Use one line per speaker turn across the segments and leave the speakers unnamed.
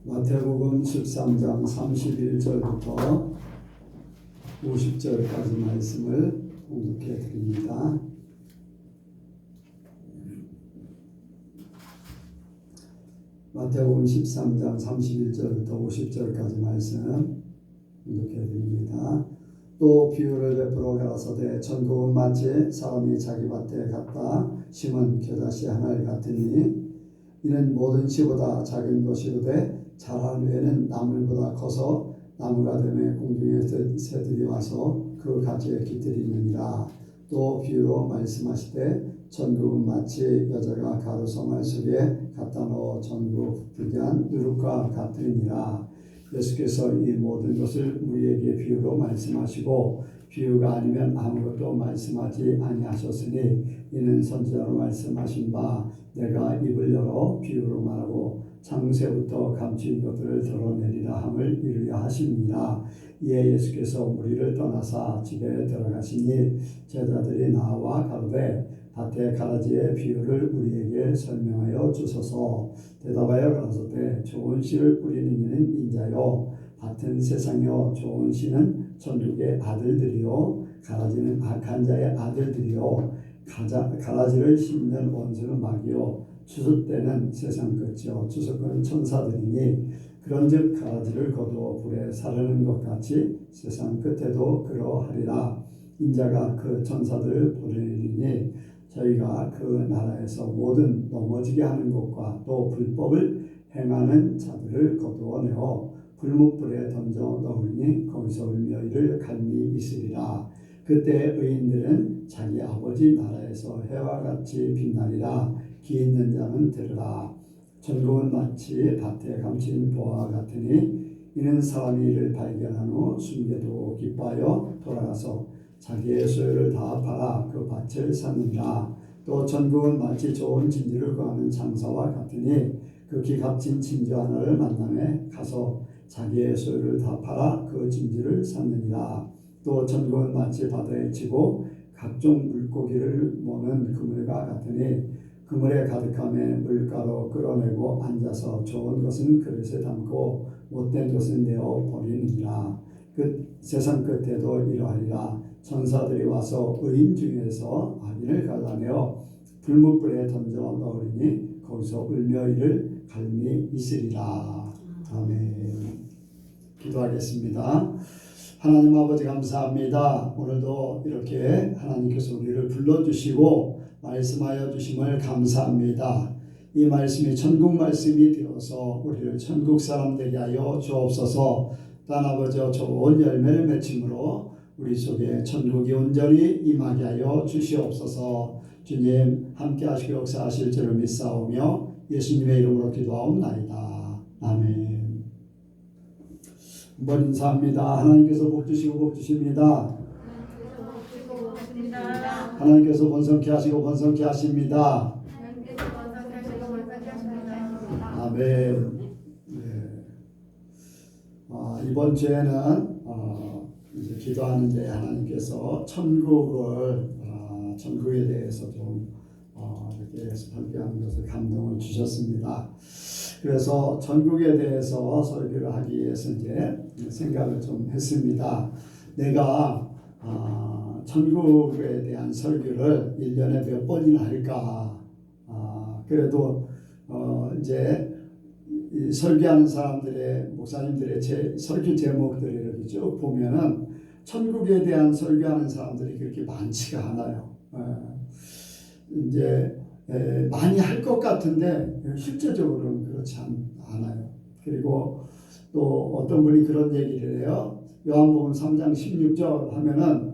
마태복음 13장 31절부터 50절까지 말씀을 공독해 드립니다. 마태복음 13장 31절부터 50절까지 말씀 공독해 드립니다. 또 비유를 베풀어 가라사대 천국은 마치 사람이 자기 밭에 갖다 심은 겨자씨 하나를 같으니 이는 모든 씨보다 작은 것이로되 자란 후에는 나물보다 커서 나무가 되매 공중의 새들이 와서 그 가지에 깃들이느니라. 또 비유로 말씀하시되 천국은 마치 여자가 가루 송알 속에 갖다 넣어 전구 부풀게 한 누룩과 같으니라. 예수께서 이 모든 것을 우리에게 비유로 말씀하시고 비유가 아니면 아무것도 말씀하지 아니하셨으니 이는 선지자로 말씀하신 바 내가 입을 열어 비유로 말하고 창세부터 감추인 것들을 드러내리라 함을 이루려 하시니라. 이에 예수께서 무리를 떠나사 집에 들어가시니 제자들이 나와 가로되 밭의 가라지의 비유를 우리에게 설명하여 주소서. 대답하여 가라사대 좋은 씨를 뿌리는 이는 인자요 밭은 세상이요 좋은 씨는 천국의 아들들이요 가라지는 악한 자의 아들들이요 가라지를 심는 원수는 마귀요 추수 때는 세상 끝이요 추수꾼은 천사들이니 그런즉 가라지를 거두어 불에 사르는 것 같이 세상 끝에도 그러하리라. 인자가 그 천사들을 보내리니 저희가 그 나라에서 모든 넘어지게 하는 것과 또 불법을 행하는 자들을 거두어내어 불뭇불에 던져 넣으니 거기서 울며 이를 갈미 있으리라. 그때 의인들은 자기 아버지 나라에서 해와 같이 빛나리라. 귀 있는 자는 들으라. 천국은 마치 밭에 감춘 보화와 같으니 이는 사람이 이를 발견한 후 숨겨두고 기뻐하여 돌아가서 자기의 소유를 다 팔아 그 밭을 샀느니라. 또 천국은 마치 좋은 진주를 구하는 장사와 같으니 극히 값진 진주 하나를 만남에 가서 자기의 소유를 다 팔아 그 진주를 샀느니라. 또 천국은 마치 바다에 치고 각종 물고기를 모는 그물과 같으니 그물에 가득함에 물가로 끌어내고 앉아서 좋은 것은 그릇에 담고 못된 것은 내어 버리느니라. 그 세상 끝에도 이러하리라. 천사들이 와서 의인 중에서 악인을 갈라내어 불뭇불에 던져 넣으리니 거기서 울며 이를 갈미 있으리라. 아멘. 기도하겠습니다. 하나님 아버지 감사합니다. 오늘도 이렇게 하나님께서 우리를 불러주시고 말씀하여 주심을 감사합니다. 이 말씀이 천국 말씀이 되어서 우리를 천국 사람 되게 하여 주옵소서. 단 아버지여 좋은 열매를 맺힘으로 우리 속에 천국이 온전히 임하게 하여 주시옵소서. 주님 함께 하시고 역사하실 줄을 믿사오며 예수님의 이름으로 기도하옵나이다. 아멘. 한번 인사합니다. 하나님께서 복 주시고 복 주십니다. 하나님께서 번성케 하시고 번성케 하십니다. 아멘. 네. 이번 주에는 이제 기도하는데 하나님께서 천국에 대해서 좀 이렇게 설교하는 것을 감동을 주셨습니다. 그래서 천국에 대해서 설교를 하기 위해서 이제 생각을 좀 했습니다. 내가 천국에 대한 설교를 1년에 몇 번이나 할까? 그래도 이제 이 설교하는 사람들의 목사님들의 설교 제목들을 이렇게 쭉 보면은 천국에 대한 설교하는 사람들이 그렇게 많지가 않아요. 이제 많이 할 것 같은데 실제적으로는 그렇지 않아요. 그리고 또 어떤 분이 그런 얘기를 해요. 요한복음 3장 16절 하면은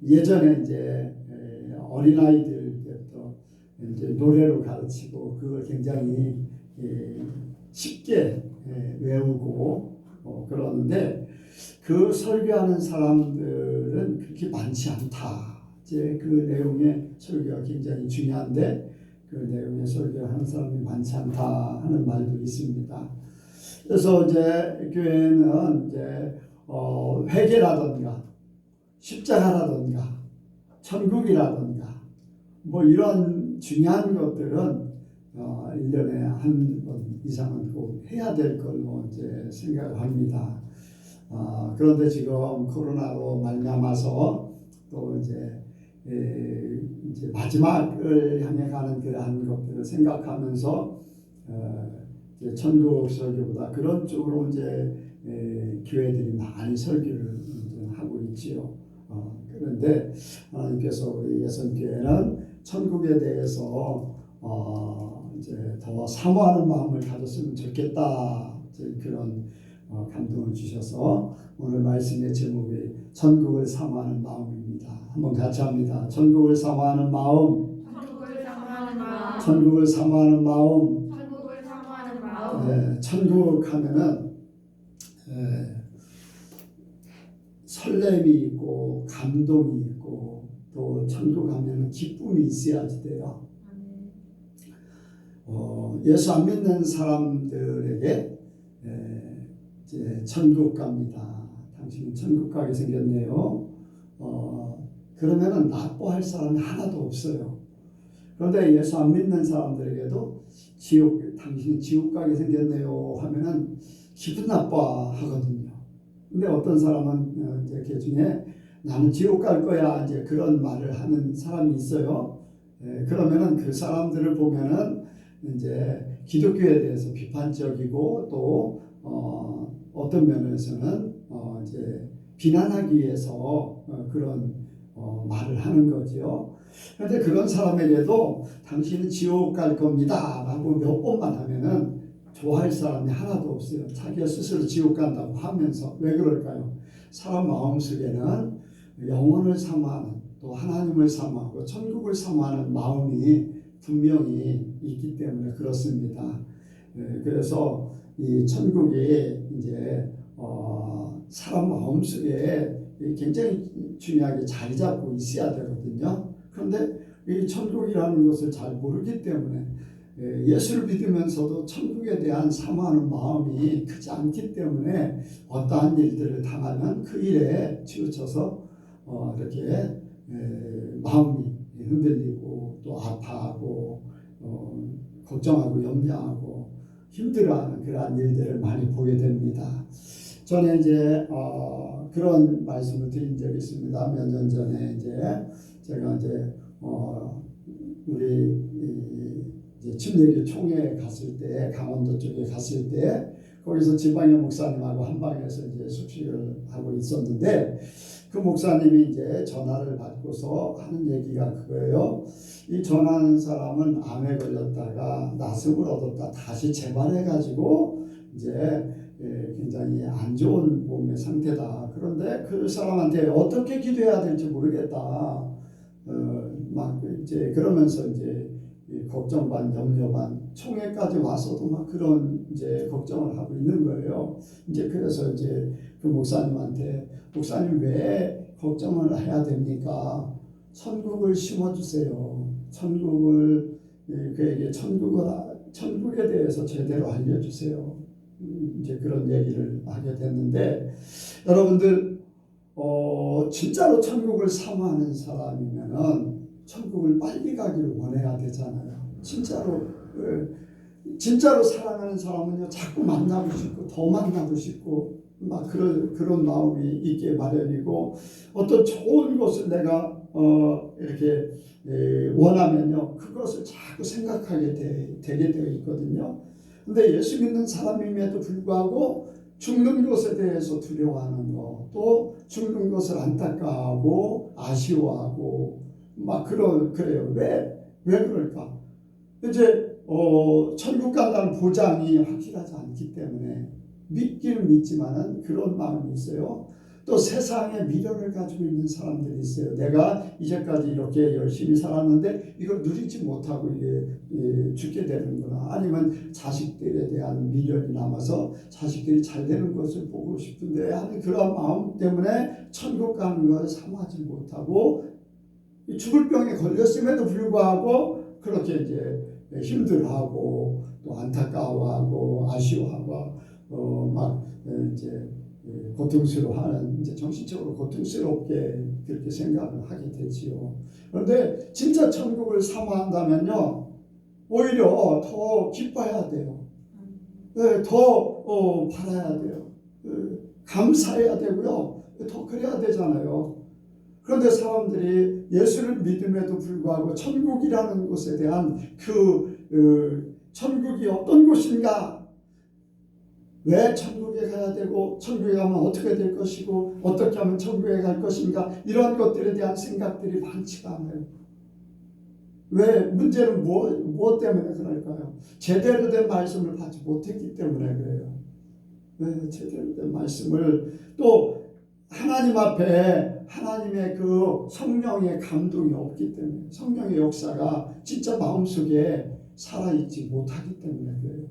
예전에 이제 어린아이들 때부터 이제 노래로 가르치고 그걸 굉장히 쉽게 외우고 그러는데 그 설교하는 사람들은 그렇게 많지 않다. 이제 그 내용의 설교가 굉장히 중요한데 그 내용의 설교하는 사람이 많지 않다 하는 말도 있습니다. 그래서 이제 교회는 이제 회개라든가 십자가라든가 천국이라든가 뭐 이런 중요한 것들은 1년에 한 번 이상은 꼭 해야 될 걸로 이제 생각을 합니다. 그런데 지금 코로나로 말미암아서 또 이제 마지막을 향해 가는 그러한 것들을 생각하면서 이제 천국 설교보다 그런 쪽으로 이제 교회들이 많이 설교를 이제 하고 있지요. 그런데 하나님께서 우리 예선교회는 천국에 대해서 이제 더 사모하는 마음을 가졌으면 좋겠다. 그런 감동을 주셔서 오늘 말씀의 제목이 천국을 사모하는 마음입니다. 한번 같이 합니다. 천국을 사모하는 마음.
천국을 사모하는 마음.
천국을 사모하는 마음.
천국을 사모하는 마음.
네, 천국 하면은 설렘이 있고 감동이 있고 또 천국 하면은 기쁨이 있어야지 돼요. 예수 안 믿는 사람들에게 이제 천국 갑니다. 당신은 천국 가게 생겼네요. 그러면은 나빠할 사람이 하나도 없어요. 그런데 예수 안 믿는 사람들에게도 당신이 지옥 가게 생겼네요 하면은 기분 나빠하거든요. 근데 어떤 사람은 이제 그 중에 나는 지옥 갈 거야 이제 그런 말을 하는 사람이 있어요. 그러면은 그 사람들을 보면은 이제 기독교에 대해서 비판적이고 또 어떤 면에서는 이제 비난하기 위해서 그런 말을 하는 거죠. 그런데 그런 사람에게도 당신은 지옥 갈 겁니다 라고 몇 번만 하면은 좋아할 사람이 하나도 없어요. 자기가 스스로 지옥 간다고 하면서. 왜 그럴까요? 사람 마음속에는 영혼을 사모하는 또 하나님을 사모하고 천국을 사모하는 마음이 분명히 있기 때문에 그렇습니다. 그래서 이 천국이 이제 사람 마음속에 굉장히 중요하게 자리 잡고 있어야 되거든요. 그런데 이 천국이라는 것을 잘 모르기 때문에 예수를 믿으면서도 천국에 대한 사모하는 마음이 크지 않기 때문에 어떠한 일들을 당하면 그 일에 치우쳐서 이렇게 마음이 흔들리고 또 아파하고 걱정하고 염려하고 힘들어하는 그러한 일들을 많이 보게 됩니다. 저는 이제 그런 말씀을 드린 적이 있습니다. 몇 년 전에 이제 제가 이제 우리 이제 침례교 총회 갔을 때 강원도 쪽에 갔을 때 거기서 지방의 목사님하고 한 방에서 이제 숙식을 하고 있었는데 그 목사님이 이제 전화를 받고서 하는 얘기가 그거예요. 이 전화하는 사람은 암에 걸렸다가 낫음을 얻었다 다시 재발해가지고 이제 굉장히 안 좋은 몸의 상태다. 그런데 그 사람한테 어떻게 기도해야 될지 모르겠다. 막 이제 그러면서 이제 걱정 반 염려 반 총회까지 와서도 막 그런 이제 걱정을 하고 있는 거예요. 이제 그래서 이제 그 목사님한테 목사님 왜 걱정을 해야 됩니까? 천국을 심어주세요. 천국을 그에게 천국에 대해서 제대로 알려주세요. 이제 그런 얘기를 하게 됐는데 여러분들 진짜로 천국을 사모하는 사람이면은 천국을 빨리 가기를 원해야 되잖아요. 진짜로 사랑하는 사람은요 자꾸 만나고 싶고 더 만나고 싶고 막 그런 마음이 있게 마련이고 어떤 좋은 것을 내가 이렇게 원하면요 그것을 자꾸 생각하게 되게 되어 있거든요. 근데 예수 믿는 사람임에도 불구하고 죽는 것에 대해서 두려워하는 것, 또 죽는 것을 안타까워하고 아쉬워하고 막 그래요. 왜 그럴까? 이제 천국 간다는 보장이 확실하지 않기 때문에 믿기는 믿지만은 그런 마음이 있어요. 또 세상에 미련을 가지고 있는 사람들이 있어요. 내가 이제까지 이렇게 열심히 살았는데 이걸 누리지 못하고 이게 죽게 되는구나. 아니면 자식들에 대한 미련이 남아서 자식들이 잘 되는 것을 보고 싶은데 하는 그런 마음 때문에 천국 가는 걸 사모하지 못하고 죽을 병에 걸렸음에도 불구하고 그렇게 이제 힘들어하고 또 안타까워하고 아쉬워하고 막 이제 고통스러워하는 이제 정신적으로 고통스럽게 그렇게 생각을 하게 되지요. 그런데 진짜 천국을 사모한다면요 오히려 더 기뻐해야 돼요. 더 바라야 돼요. 감사해야 되고요. 더 그래야 되잖아요. 그런데 사람들이 예수를 믿음에도 불구하고 천국이라는 곳에 대한 천국이 어떤 곳인가, 왜 천국에 가야 되고 천국에 가면 어떻게 될 것이고 어떻게 하면 천국에 갈 것인가, 이런 것들에 대한 생각들이 많지가 않아요. 왜? 문제는 무엇 때문에 그럴까요? 제대로 된 말씀을 받지 못했기 때문에 그래요. 왜? 제대로 된 말씀을, 또 하나님 앞에 하나님의 그 성령의 감동이 없기 때문에, 성령의 역사가 진짜 마음속에 살아있지 못하기 때문에 그래요.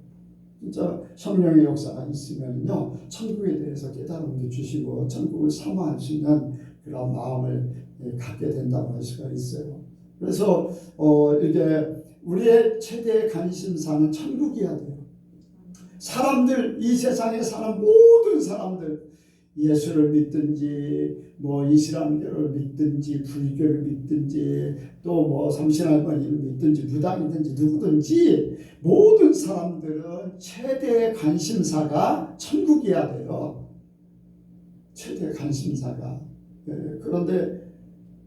진짜 성령의 역사가 있으면요, 천국에 대해서 깨달음도 주시고 천국을 사모할 수 있는 그런 마음을 갖게 된다고 할 수가 있어요. 그래서 이게 우리의 최대의 관심사는 천국이어야 돼요. 사람들, 이 세상에 사는 모든 사람들, 예수를 믿든지 뭐 이슬람교를 믿든지 불교를 믿든지 또 뭐 삼신할머니를 믿든지 무당이든지 누구든지 모든 사람들은 최대의 관심사가 천국이어야 돼요. 최대의 관심사가. 그런데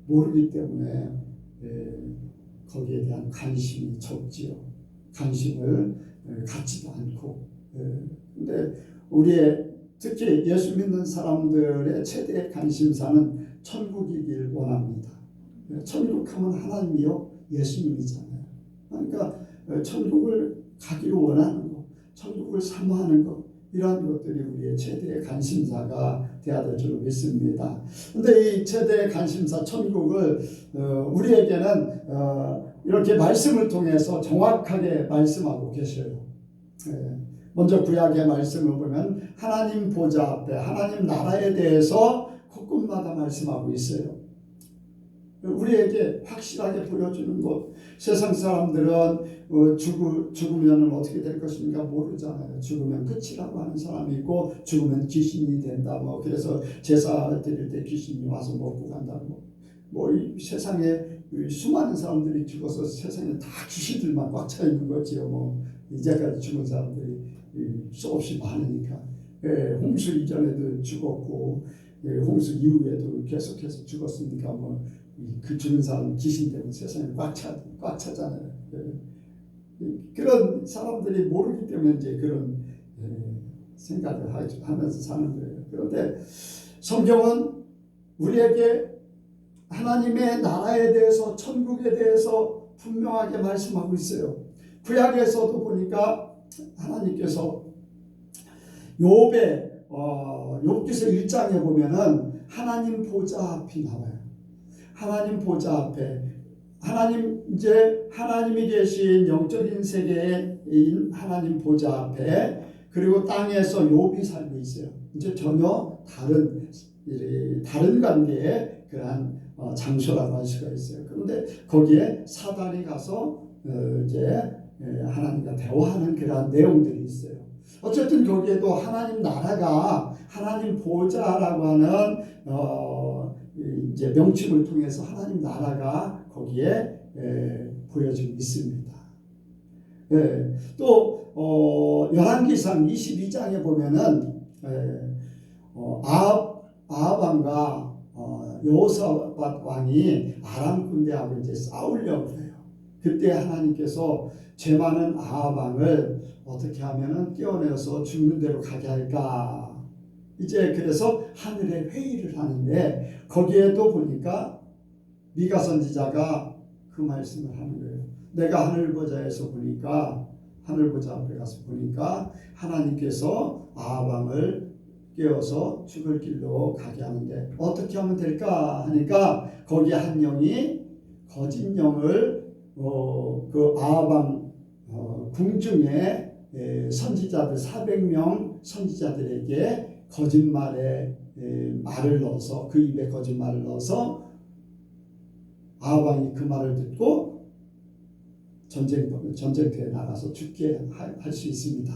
모르기 때문에 거기에 대한 관심이 적지요. 관심을 갖지도 않고. 근데 우리의 특히 예수 믿는 사람들의 최대의 관심사는 천국이길 원합니다. 천국하면 하나님이요 예수님이잖아요. 그러니까 천국을 가기를 원하는 것, 천국을 사모하는 것, 이러한 것들이 우리의 최대의 관심사가 되어야 될 줄 믿습니다. 그런데 이 최대의 관심사 천국을 우리에게는 이렇게 말씀을 통해서 정확하게 말씀하고 계셔요. 먼저 구약의 말씀을 보면 하나님 보좌 앞에 하나님 나라에 대해서 곳곳마다 말씀하고 있어요. 우리에게 확실하게 보여주는 것. 세상 사람들은 죽으면 어떻게 될 것인가 모르잖아요. 죽으면 끝이라고 하는 사람이 있고 죽으면 귀신이 된다. 그래서 제사 드릴 때 귀신이 와서 먹고 간다고. 이 세상에 수많은 사람들이 죽어서 세상에 다 귀신들만 꽉 차 있는 거지요. 이제까지 죽은 사람들이 수없이 많으니까. 홍수 이전에도 죽었고 홍수 이후에도 계속해서 죽었으니까 그 죽은 사람 귀신 때문에 세상에 꽉 차잖아요. 그런 사람들이 모르기 때문에 이제 그런 생각을 하면서 사는 거예요. 그런데 성경은 우리에게 하나님의 나라에 대해서 천국에 대해서 분명하게 말씀하고 있어요. 구약에서도 보니까 하나님께서 욥기서 1장에 보면은 하나님 보좌 앞이 나와요. 하나님 보좌 앞에 하나님이 계신 영적인 세계인 하나님 보좌 앞에, 그리고 땅에서 욥이 살고 있어요. 이제 전혀 다른 관계의 그러한 장소라고 할 수가 있어요. 그런데 거기에 사단이 가서 이제 하나님과 대화하는 그러한 내용들이 있어요. 어쨌든 거기에도 하나님 나라가, 하나님 보좌라고 하는 이제 명칭을 통해서 하나님 나라가 거기에 보여지고 있습니다. 또 열왕기상 22장에 보면은 아합 왕과 여호사밧 왕이 아람 군대하고 이제 싸우려고 해요. 그때 하나님께서 죄 많은 아합 왕을 어떻게 하면은 떼어내서 죽는 대로 가게 할까? 이제 그래서 하늘에 회의를 하는데 거기에도 보니까 미가 선지자가 그 말씀을 하는 거예요. 내가 하늘 보좌에서 보니까, 하늘 보좌 앞에 가서 보니까 하나님께서 아합 왕을 깨워서 죽을 길로 가게 하는데 어떻게 하면 될까 하니까 거기 한 영이 거짓 영을 그 아합 왕 궁중에 선지자들 400명 선지자들에게 거짓말에 말을 넣어서, 그 입에 거짓말을 넣어서 아합 왕이 그 말을 듣고 전쟁터에 나가서 죽게 할 수 있습니다.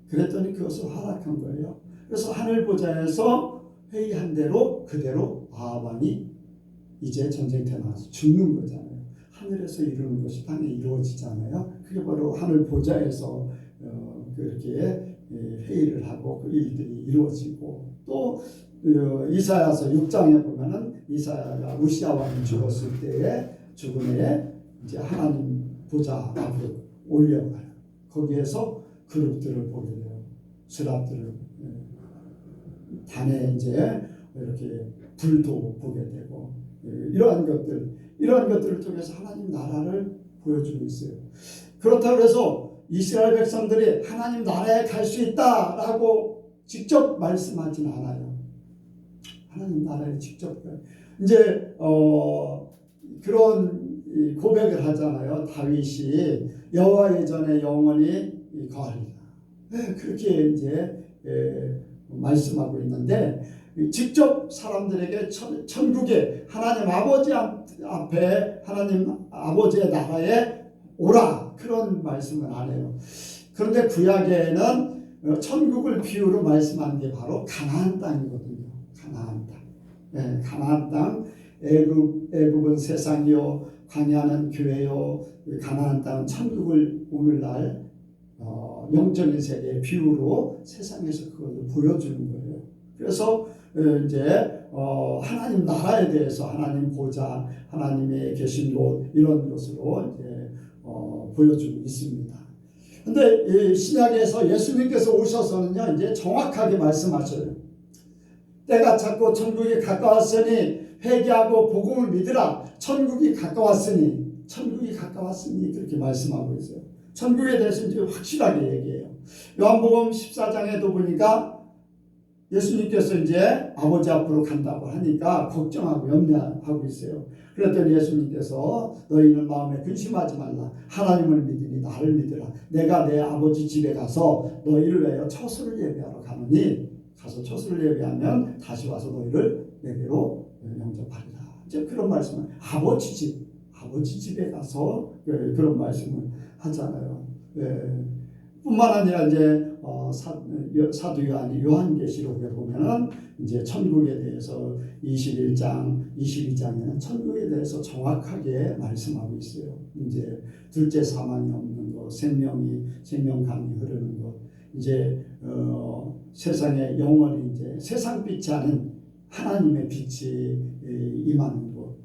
그랬더니 그것을 허락한 거예요. 그래서 하늘 보좌에서 회의한 대로 그대로 아합 왕이 이제 전쟁터에 나가서 죽는 거잖아요. 하늘에서 이루는 것이 땅에 이루어지잖아요. 그게 바로 하늘 보좌에서 그렇게 회의를 하고 그 일들이 이루어지고 또 이사야서 6장에 보면은 이사야가 우시아 왕이 죽었을 때에 죽음에 이제 하나님 보좌 앞으로 올려가요. 거기에서 그룹들을 보게 돼요. 스랍들을 단에 이제 이렇게 불도 보게 되고 이러한 것들을 통해서 하나님 나라를 보여주고 있어요. 그렇다고 해서 이스라엘 백성들이 하나님 나라에 갈 수 있다라고 직접 말씀하진 않아요. 하나님 나라에 직접 이제 그런 고백을 하잖아요. 다윗이 여호와의 전에 영원히 거하리라. 그렇게 이제 말씀하고 있는데 직접 사람들에게 천국에 하나님 아버지 앞에 하나님 아버지의 나라에 오라 그런 말씀을 안 해요. 그런데 구약에는 천국을 비유로 말씀한 게 바로 가나안 땅이거든요. 가나안 땅. 가나안 땅. 애굽은 세상이요 광야는 교회요 가나안 땅은 천국을 오늘날 영적인 세계의 비유로 세상에서 그것을 보여주는 거예요. 그래서 이제 하나님 나라에 대해서 하나님 보좌, 하나님의 계신 곳 이런 것으로 이제 보여주고 있습니다. 근데 신약에서 예수님께서 오셔서는요 이제 정확하게 말씀하셔요. 때가 찼고 천국이 가까웠으니 회개하고 복음을 믿으라. 천국이 가까웠으니 그렇게 말씀하고 있어요. 천국에 대해서 이제 확실하게 얘기해요. 요한복음 14장에도 보니까 예수님께서 이제 아버지 앞으로 간다고 하니까 걱정하고 염려하고 있어요. 그랬더니 예수님께서 너희는 마음에 근심하지 말라. 하나님을 믿으니 나를 믿으라. 내가 내 아버지 집에 가서 너희를 위하여 처소를 예비하러 가노니 가서 처소를 예비하면 다시 와서 너희를 내게로 영접하리라. 이제 그런 말씀을 아버지 집에 가서 그런 말씀을 하잖아요. 뿐만 아니라 이제 사도 요한이 요한계시록에 보면은 이제 천국에 대해서 21장, 22장에는 천국에 대해서 정확하게 말씀하고 있어요. 이제 둘째 사망이 없는 것, 생명강이 흐르는 것, 이제 세상에 영원히 이제 세상 빛이 아닌 하나님의 빛이 임하는 곳,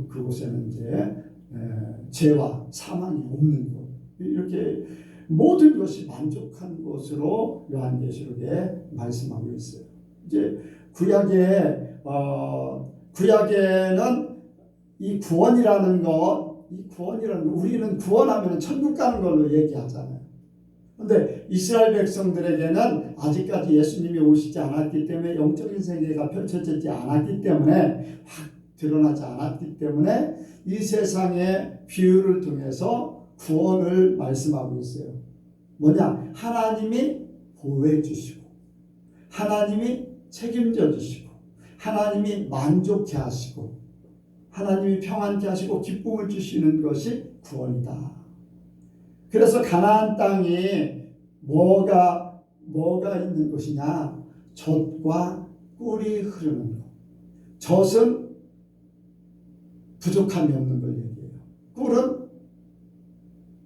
그곳에는 이제 죄와 사망이 없는 곳, 이렇게 모든 것이 만족한 것으로 요한계시록에 말씀하고 있어요. 이제 구약에는 이 구원이라는 것, 우리는 구원하면 천국 가는 걸로 얘기하잖아요. 그런데 이스라엘 백성들에게는 아직까지 예수님이 오시지 않았기 때문에 영적인 세계가 펼쳐지지 않았기 때문에 확 드러나지 않았기 때문에 이 세상의 비유를 통해서 구원을 말씀하고 있어요. 뭐냐? 하나님이 보호해 주시고 하나님이 책임져 주시고 하나님이 만족해 하시고 하나님이 평안케 하시고 기쁨을 주시는 것이 구원이다. 그래서 가나안 땅에 뭐가 있는 곳이냐? 젖과 꿀이 흐르는 것. 젖은 부족함이 없는 걸 얘기해요. 꿀은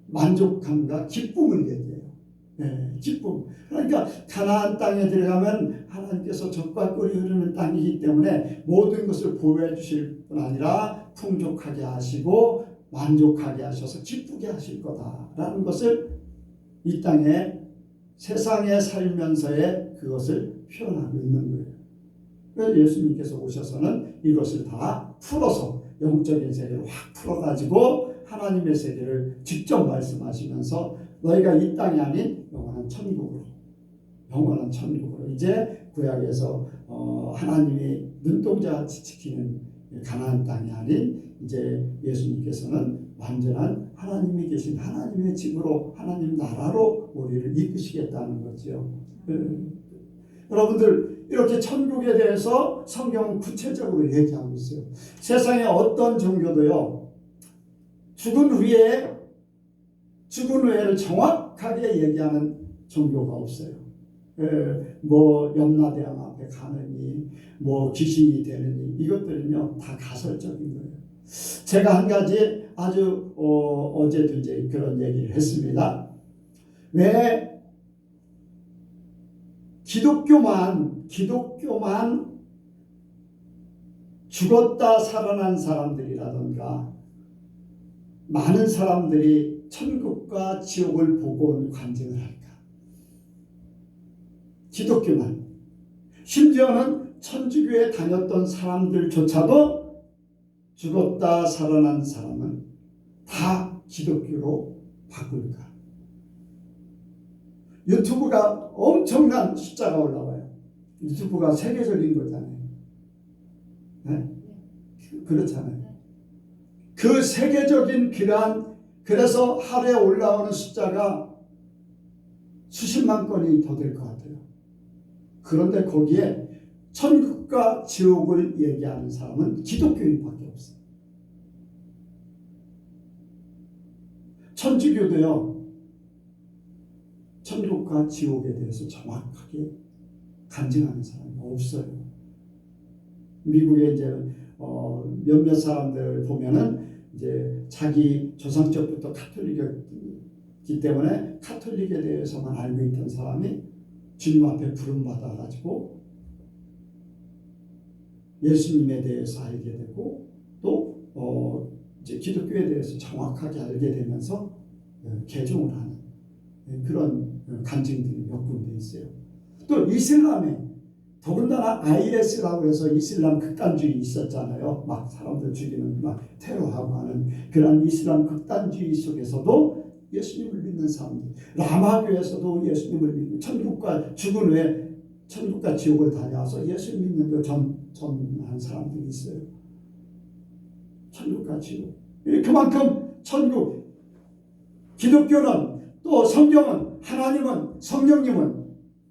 만족함과 기쁨을 얘기해요. 기쁨. 그러니까 가나안 땅에 들어가면 하나님께서 젖과 꿀이 흐르는 땅이기 때문에 모든 것을 보호해 주실 뿐 아니라 풍족하게 하시고 만족하게 하셔서 기쁘게 하실 거다라는 것을 이 땅에 세상에 살면서의 그것을 표현하고 있는 거예요. 그래서 예수님께서 오셔서는 이것을 다 풀어서 영적인 세계를 확 풀어가지고 하나님의 세계를 직접 말씀하시면서 너희가 이 땅이 아닌 영원한 천국으로 이제 구약에서 하나님이 눈동자같이 지키는 가나안 땅이 아닌 이제 예수님께서는 완전한 하나님이 계신 하나님의 집으로 하나님 나라로 우리를 이끄시겠다는 거죠. 여러분들 이렇게 천국에 대해서 성경은 구체적으로 얘기하고 있어요. 세상에 어떤 종교도요 죽은 후에를 정확하게 얘기하는 종교가 없어요. 뭐 염라대왕 앞에 가느니 뭐 귀신이 되느니 이것들은요 다 가설적인 거예요. 제가 한 가지 아주 어제도 이제 그런 얘기를 했습니다. 왜 기독교만 죽었다 살아난 사람들이라든가 많은 사람들이 천국과 지옥을 보고 간증을 할까? 기독교만. 심지어는 천주교에 다녔던 사람들조차도 죽었다 살아난 사람은 다 기독교로 바꿀까? 유튜브가 엄청난 숫자가 올라와요. 유튜브가 세계적인 거잖아요. 네? 그렇잖아요. 그 세계적인 그래서 하루에 올라오는 숫자가 수십만 건이 더 될 것 같아요. 그런데 거기에 천국과 지옥을 얘기하는 사람은 기독교인밖에 없어요. 천주교도요, 천국과 지옥에 대해서 정확하게 간증하는 사람이 없어요. 미국에 이제 몇몇 사람들 보면은 이제 자기 조상적부터 카톨릭이었기 때문에 카톨릭에 대해서만 알고 있던 사람이 주님 앞에 부름 받아가지고 예수님에 대해서 알게 되고 또 이제 기독교에 대해서 정확하게 알게 되면서 개종을 하는 그런 간증들이 몇 군데 있어요. 또 이슬람에 더군다나 IS라고 해서 이슬람 극단주의 있었잖아요. 막 사람들 죽이는 막 테러하고 하는 그런 이슬람 극단주의 속에서도 예수님을 믿는 사람들, 라마교에서도 예수님을 믿는, 천국과 죽은 후에 천국과 지옥을 다녀와서 예수 믿는 거 전한 사람들이 있어요. 천국과 지옥. 그만큼 천국, 기독교는 또 성경은, 하나님은, 성령님은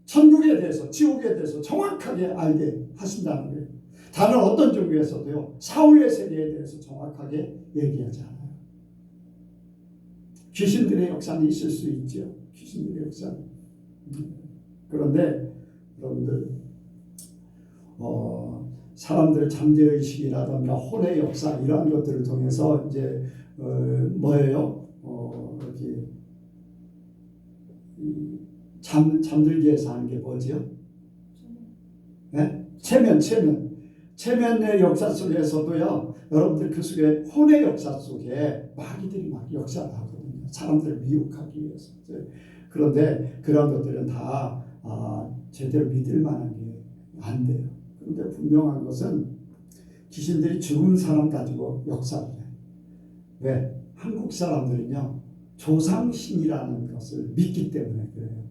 천국에 대해서 지옥에 대해서 정확하게 알게 하신다는 거예요. 다른 어떤 종교에서도요, 사후의 세계에 대해서 정확하게 얘기하지 않아요. 귀신들의 역사는 있을 수 있죠. 귀신들의 역사는. 그런데 여러분들 사람들 잠재의식이라든가 혼의 역사 이러한 것들을 통해서 이제 뭐예요? 이렇게 잠들게 해서 하는 게 뭐지요? 네? 체면의 역사 속에서도요, 여러분들 그 속에 혼의 역사 속에 마귀들이 막 역사를 하거든요. 사람들을 미혹하기 위해서. 그런데 그런 것들은 다 제대로 믿을 만한 게 안 돼요. 그런데 분명한 것은 귀신들이 죽은 사람 가지고 역사를 해요. 왜? 한국 사람들은요, 조상신이라는 것을 믿기 때문에 그래요.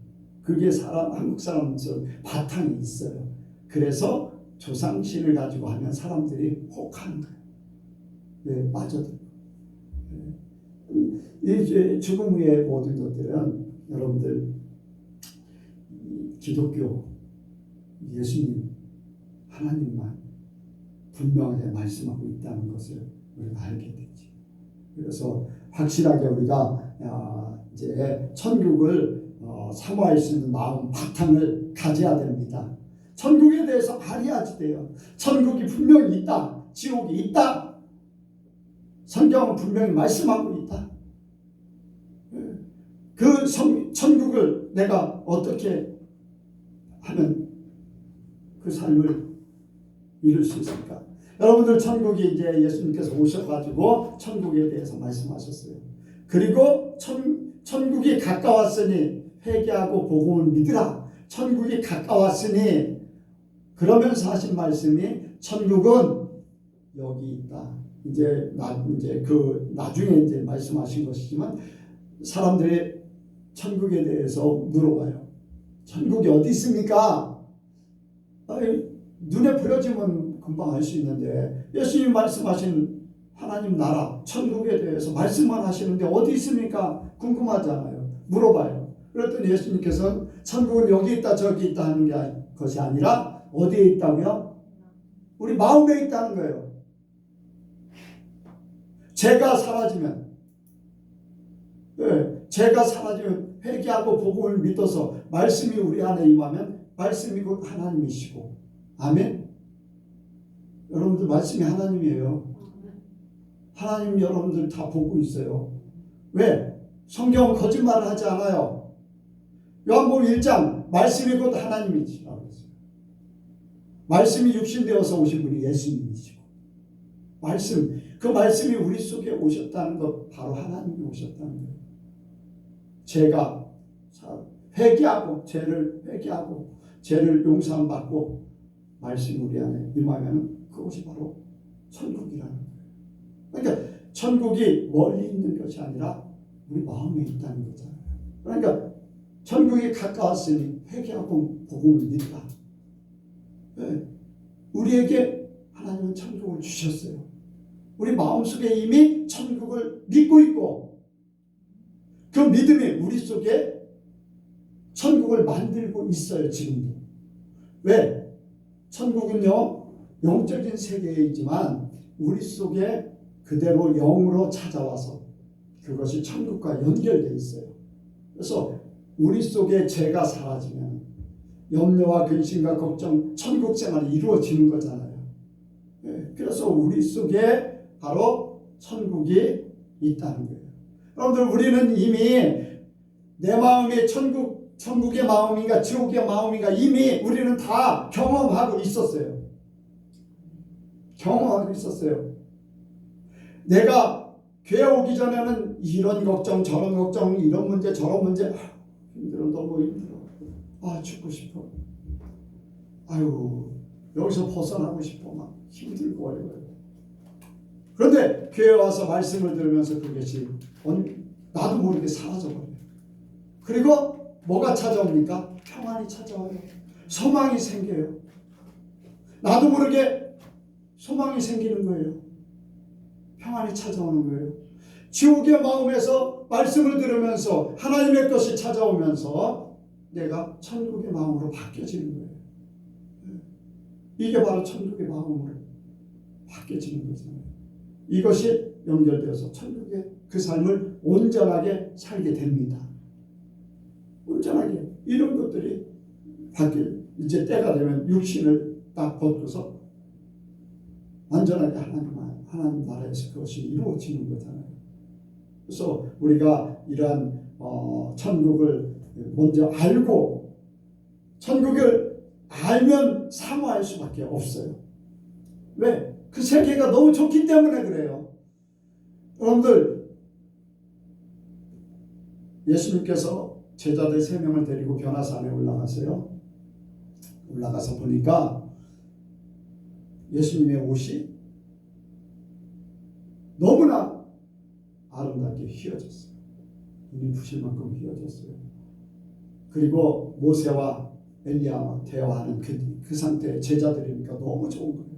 그게 한국 사람들 바탕이 있어요. 그래서 조상신을 가지고 하면 사람들이 혹하는 거예요. 네, 빠져들고. 이 죽음 후의 모든 것들은 여러분들 기독교, 예수님, 하나님만 분명하게 말씀하고 있다는 것을 우리가 알게 되지. 그래서 확실하게 우리가 이제 천국을 사모할 수 있는 마음 바탕을 가져야 됩니다. 천국에 대해서 알아야지 돼요. 천국이 분명히 있다. 지옥이 있다. 성경은 분명히 말씀하고 있다. 그 천국을 내가 어떻게 하면 그 삶을 이룰 수 있을까? 여러분들 천국이 이제 예수님께서 오셔가지고 천국에 대해서 말씀하셨어요. 그리고 천국이 가까웠으니 회개하고 복음을 믿으라. 천국이 가까웠으니 그러면서 하신 말씀이 천국은 여기 있다. 이제 나중에 이제 말씀하신 것이지만 사람들이 천국에 대해서 물어봐요. 천국이 어디 있습니까? 눈에 보여지면 금방 알 수 있는데 예수님 말씀하신 하나님 나라 천국에 대해서 말씀만 하시는데 어디 있습니까? 궁금하잖아요. 물어봐요. 그랬더니 예수님께서는 천국은 여기 있다 저기 있다 하는 것이 아니라 어디에 있다고요? 우리 마음에 있다는 거예요. 제가 사라지면 회개하고 복음을 믿어서 말씀이 우리 안에 임하면 말씀이 곧 하나님이시고 아멘. 여러분들 말씀이 하나님이에요. 하나님 여러분들 다 보고 있어요. 왜? 성경은 거짓말을 하지 않아요. 요한복음 1장 말씀이 곧 하나님이시라고 했어요. 말씀이 육신되어서 오신 분이 예수님이시고 말씀, 그 말씀이 우리 속에 오셨다는 것 바로 하나님이 오셨다는 거예요. 죄가 회개하고 죄를 회개하고 죄를 용서받고 말씀이 우리 안에 임하면 그것이 바로 천국이라는 거예요. 그러니까 천국이 멀리 있는 것이 아니라 우리 마음에 있다는 거잖아요. 그러니까 천국이 가까웠으니 회개하고 복음을 믿다. 네. 우리에게 하나님은 천국을 주셨어요. 우리 마음속에 이미 천국을 믿고 있고 그 믿음이 우리 속에 천국을 만들고 있어요. 지금도. 왜? 천국은요 영적인 세계이지만 우리 속에 그대로 영으로 찾아와서 그것이 천국과 연결되어 있어요. 그래서 우리 속에 죄가 사라지면 염려와 근심과 걱정, 천국 생활이 이루어지는 거잖아요. 그래서 우리 속에 바로 천국이 있다는 거예요. 여러분들 우리는 이미 내 마음이 천국의 마음인가 지옥의 마음인가 이미 우리는 다 경험하고 있었어요. 경험하고 있었어요. 내가 교회 오기 전에는 이런 걱정 저런 걱정 이런 문제 저런 문제 힘들어 너무 힘들어 죽고 싶어 여기서 벗어나고 싶어 막 힘들고 어려워요. 그런데 교회 와서 말씀을 들으면서 그것이 나도 모르게 사라져버려요. 그리고 뭐가 찾아옵니까? 평안이 찾아와요. 소망이 생겨요. 나도 모르게 소망이 생기는 거예요. 평안이 찾아오는 거예요. 지옥의 마음에서 말씀을 들으면서 하나님의 것이 찾아오면서 내가 천국의 마음으로 바뀌어지는 거예요. 이게 바로 천국의 마음으로 바뀌어지는 거잖아요. 이것이 연결되어서 천국의 그 삶을 온전하게 살게 됩니다. 온전하게 이런 것들이 바뀔 이제 때가 되면 육신을 딱 벗고서 완전하게 하나님 나라에서 그것이 이루어지는 거잖아요. 그래서 우리가 이러한 천국을 먼저 알고 천국을 알면 사모할 수밖에 없어요. 왜? 그 세계가 너무 좋기 때문에 그래요. 여러분들 예수님께서 제자들 3명을 데리고 변화산에 올라가서요. 올라가서 보니까 예수님의 옷이 너무나 아름답게 휘어졌어요. 눈이 부실 만큼 휘어졌어요. 그리고 모세와 엘리야와 대화하는 그 상태의 제자들이니까 너무 좋은 거예요.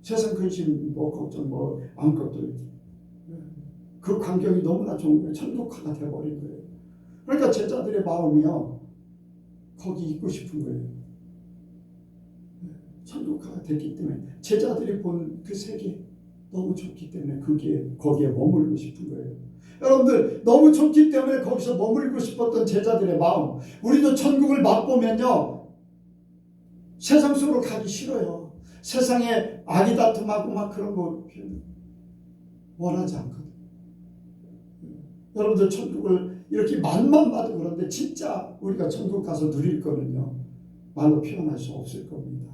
세상 근심 걱정 아무것도 그 광경이 너무나 좋은 거예요. 천국화가 되어버린 거예요. 그러니까 제자들의 마음이요 거기 있고 싶은 거예요. 천국화가 됐기 때문에 제자들이 본 그 세계 너무 좋기 때문에 거기에 머물고 싶은 거예요. 여러분들 너무 좋기 때문에 거기서 머물고 싶었던 제자들의 마음, 우리도 천국을 맛보면요 세상 속으로 가기 싫어요. 세상에 악이 다툼하고 막 그런 거 원하지 않거든요. 여러분들 천국을 이렇게 말만 봐도 그런데 진짜 우리가 천국 가서 누릴 거는요 말로 표현할 수 없을 겁니다.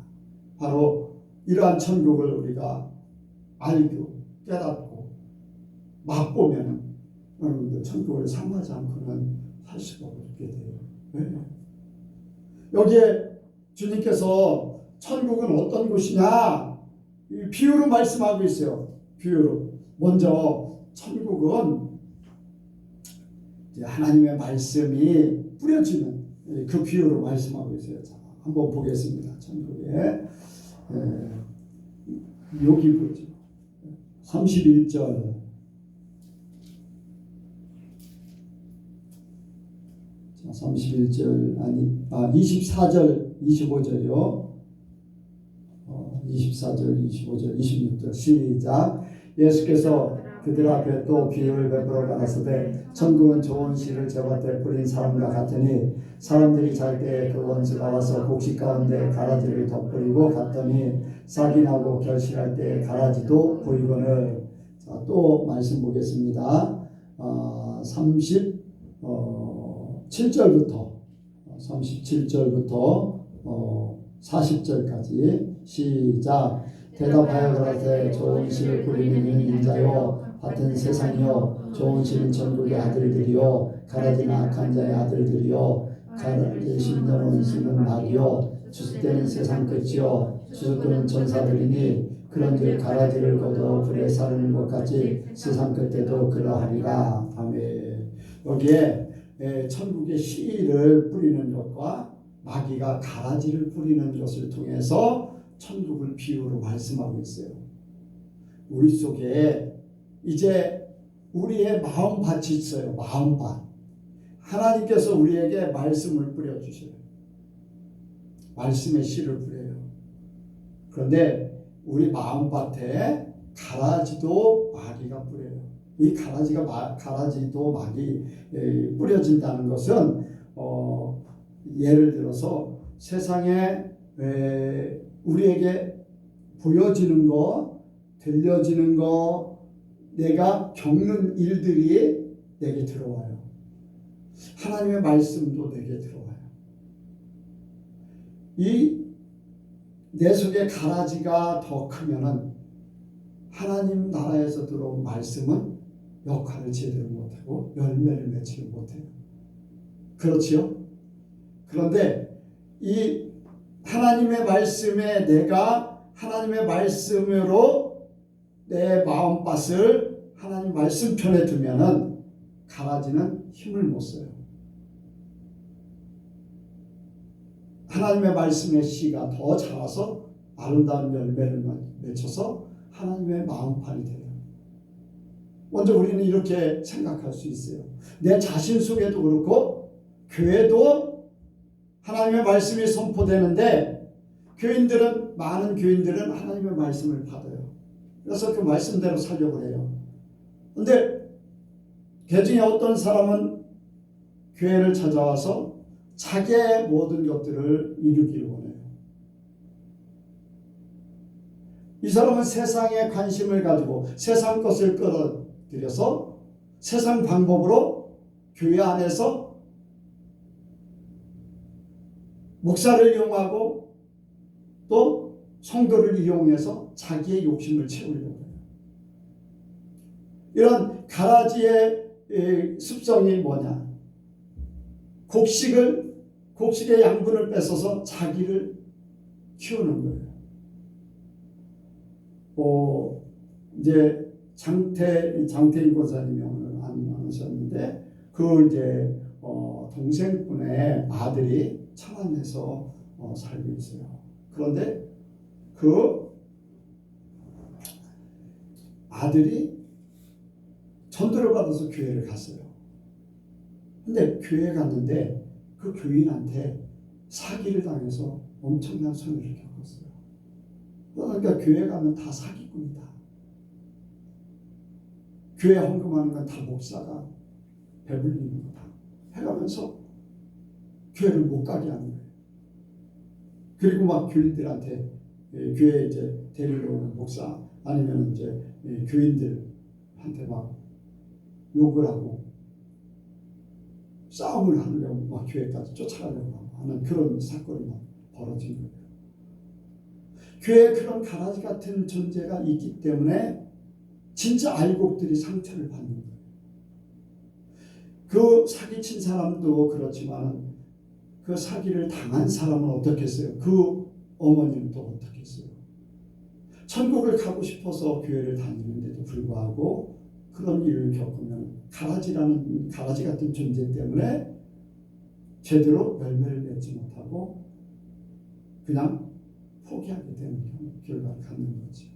바로 이러한 천국을 우리가 알고 깨닫고 맛보면 여러분들 천국을 사모하지 않고는 살 수가 없게 돼요. 왜? 여기에 주님께서 천국은 어떤 곳이냐 비유로 말씀하고 있어요. 비유로 먼저 천국은 하나님의 말씀이 뿌려지는 그 비유로 말씀하고 있어요. 자, 한번 보겠습니다. 천국에 여기 보죠. 31절 31절 24절 25절이요. 24절 25절 26절 시작. 예수께서 그들 앞에 또 비유를 베풀어 가라사대 천국은 좋은 씨를 제밭에 뿌린 사람과 같으니 사람들이 잘 때 그 원수가 와서 곡식 가운데 가라지를 덧뿌리고 갔더니 싹이 나고 결실할 때 가라지도 보이거늘 자, 또 말씀 보겠습니다. 37절부터 40절까지 시작. 대답하여 가라사대 좋은 씨를 뿌리는 이는 인자요 같은 세상이요 좋은 씨는 천국의 아들들이요 가라지는 악한 자의 아들들이요 가라지 심는 씨는 말이요 추수때는 세상 끝이요 추수꾼은 천사들이니 그런즉 가라지를 거둬 불에 사르는 것 같이 세상 끝에도 그러하리라. 아멘. 여기에 천국의 씨를 뿌리는 것과 마귀가 가라지를 뿌리는 것을 통해서 천국을 비유로 말씀하고 있어요. 우리 속에 이제 우리의 마음밭이 있어요. 마음밭. 하나님께서 우리에게 말씀을 뿌려주셔요. 말씀의 씨를 뿌려요. 그런데 우리 마음밭에 가라지도 마귀가 뿌려요. 이 가라지도 마귀 뿌려진다는 것은 예를 들어서 세상에 우리에게 보여지는 거, 들려지는 거, 내가 겪는 일들이 내게 들어와요. 하나님의 말씀도 내게 들어와요. 이 내 속에 가라지가 더 크면은 하나님 나라에서 들어온 말씀은 역할을 제대로 못하고 열매를 맺지 못해요. 그렇지요? 그런데 이 하나님의 말씀에 내가 하나님의 말씀으로 내 마음밭을 하나님 말씀 편에 두면은 가라지는 힘을 못 써요. 하나님의 말씀의 씨가 더 자라서 아름다운 열매를 맺혀서 하나님의 마음판이 돼요. 먼저 우리는 이렇게 생각할 수 있어요. 내 자신 속에도 그렇고 교회도 하나님의 말씀이 선포되는데 많은 교인들은 하나님의 말씀을 받아요. 그래서 그 말씀대로 살려고 해요. 그런데 그 중에 어떤 사람은 교회를 찾아와서 자기의 모든 것들을 이루기를 원해요. 이 사람은 세상에 관심을 가지고 세상 것을 끌어들여서 세상 방법으로 교회 안에서 목사를 이용하고 또 성도를 이용해서 자기의 욕심을 채우려고 해요. 이런 가라지의 습성이 뭐냐? 곡식의 양분을 뺏어서 자기를 키우는 거예요. 이제 장태인 권사님이 오늘 안 오셨는데 이제 동생분의 아들이 천안에서 살고 있어요. 그런데 그 아들이 전도를 받아서 교회를 갔어요. 근데 교회 갔는데 그 교인한테 사기를 당해서 엄청난 손해를 겪었어요. 그러니까 교회 가면 다 사기꾼이다. 교회 헌금하는 건 다 목사가 배불리는 거다. 해가면서 교회를 못 가게 하는 거예요. 그리고 막 교인들한테 교회 이제 데리러 오는 목사 아니면 이제 교인들한테 막 욕을 하고 싸움을 하려고 막 교회까지 쫓아가려고 하는 그런 사건이 막 벌어진 거예요. 교회에 그런 가라지 같은 존재가 있기 때문에 진짜 알곡들이 상처를 받는 거예요. 그 사기친 사람도 그렇지만 그 사기를 당한 사람은 어떻겠어요? 그 어머니는 또 어떻겠어요? 천국을 가고 싶어서 교회를 다니는데도 불구하고 그런 일을 겪으면 가라지 같은 존재 때문에 제대로 열매를 맺지 못하고 그냥 포기하게 되는 결과를 갖는 거지.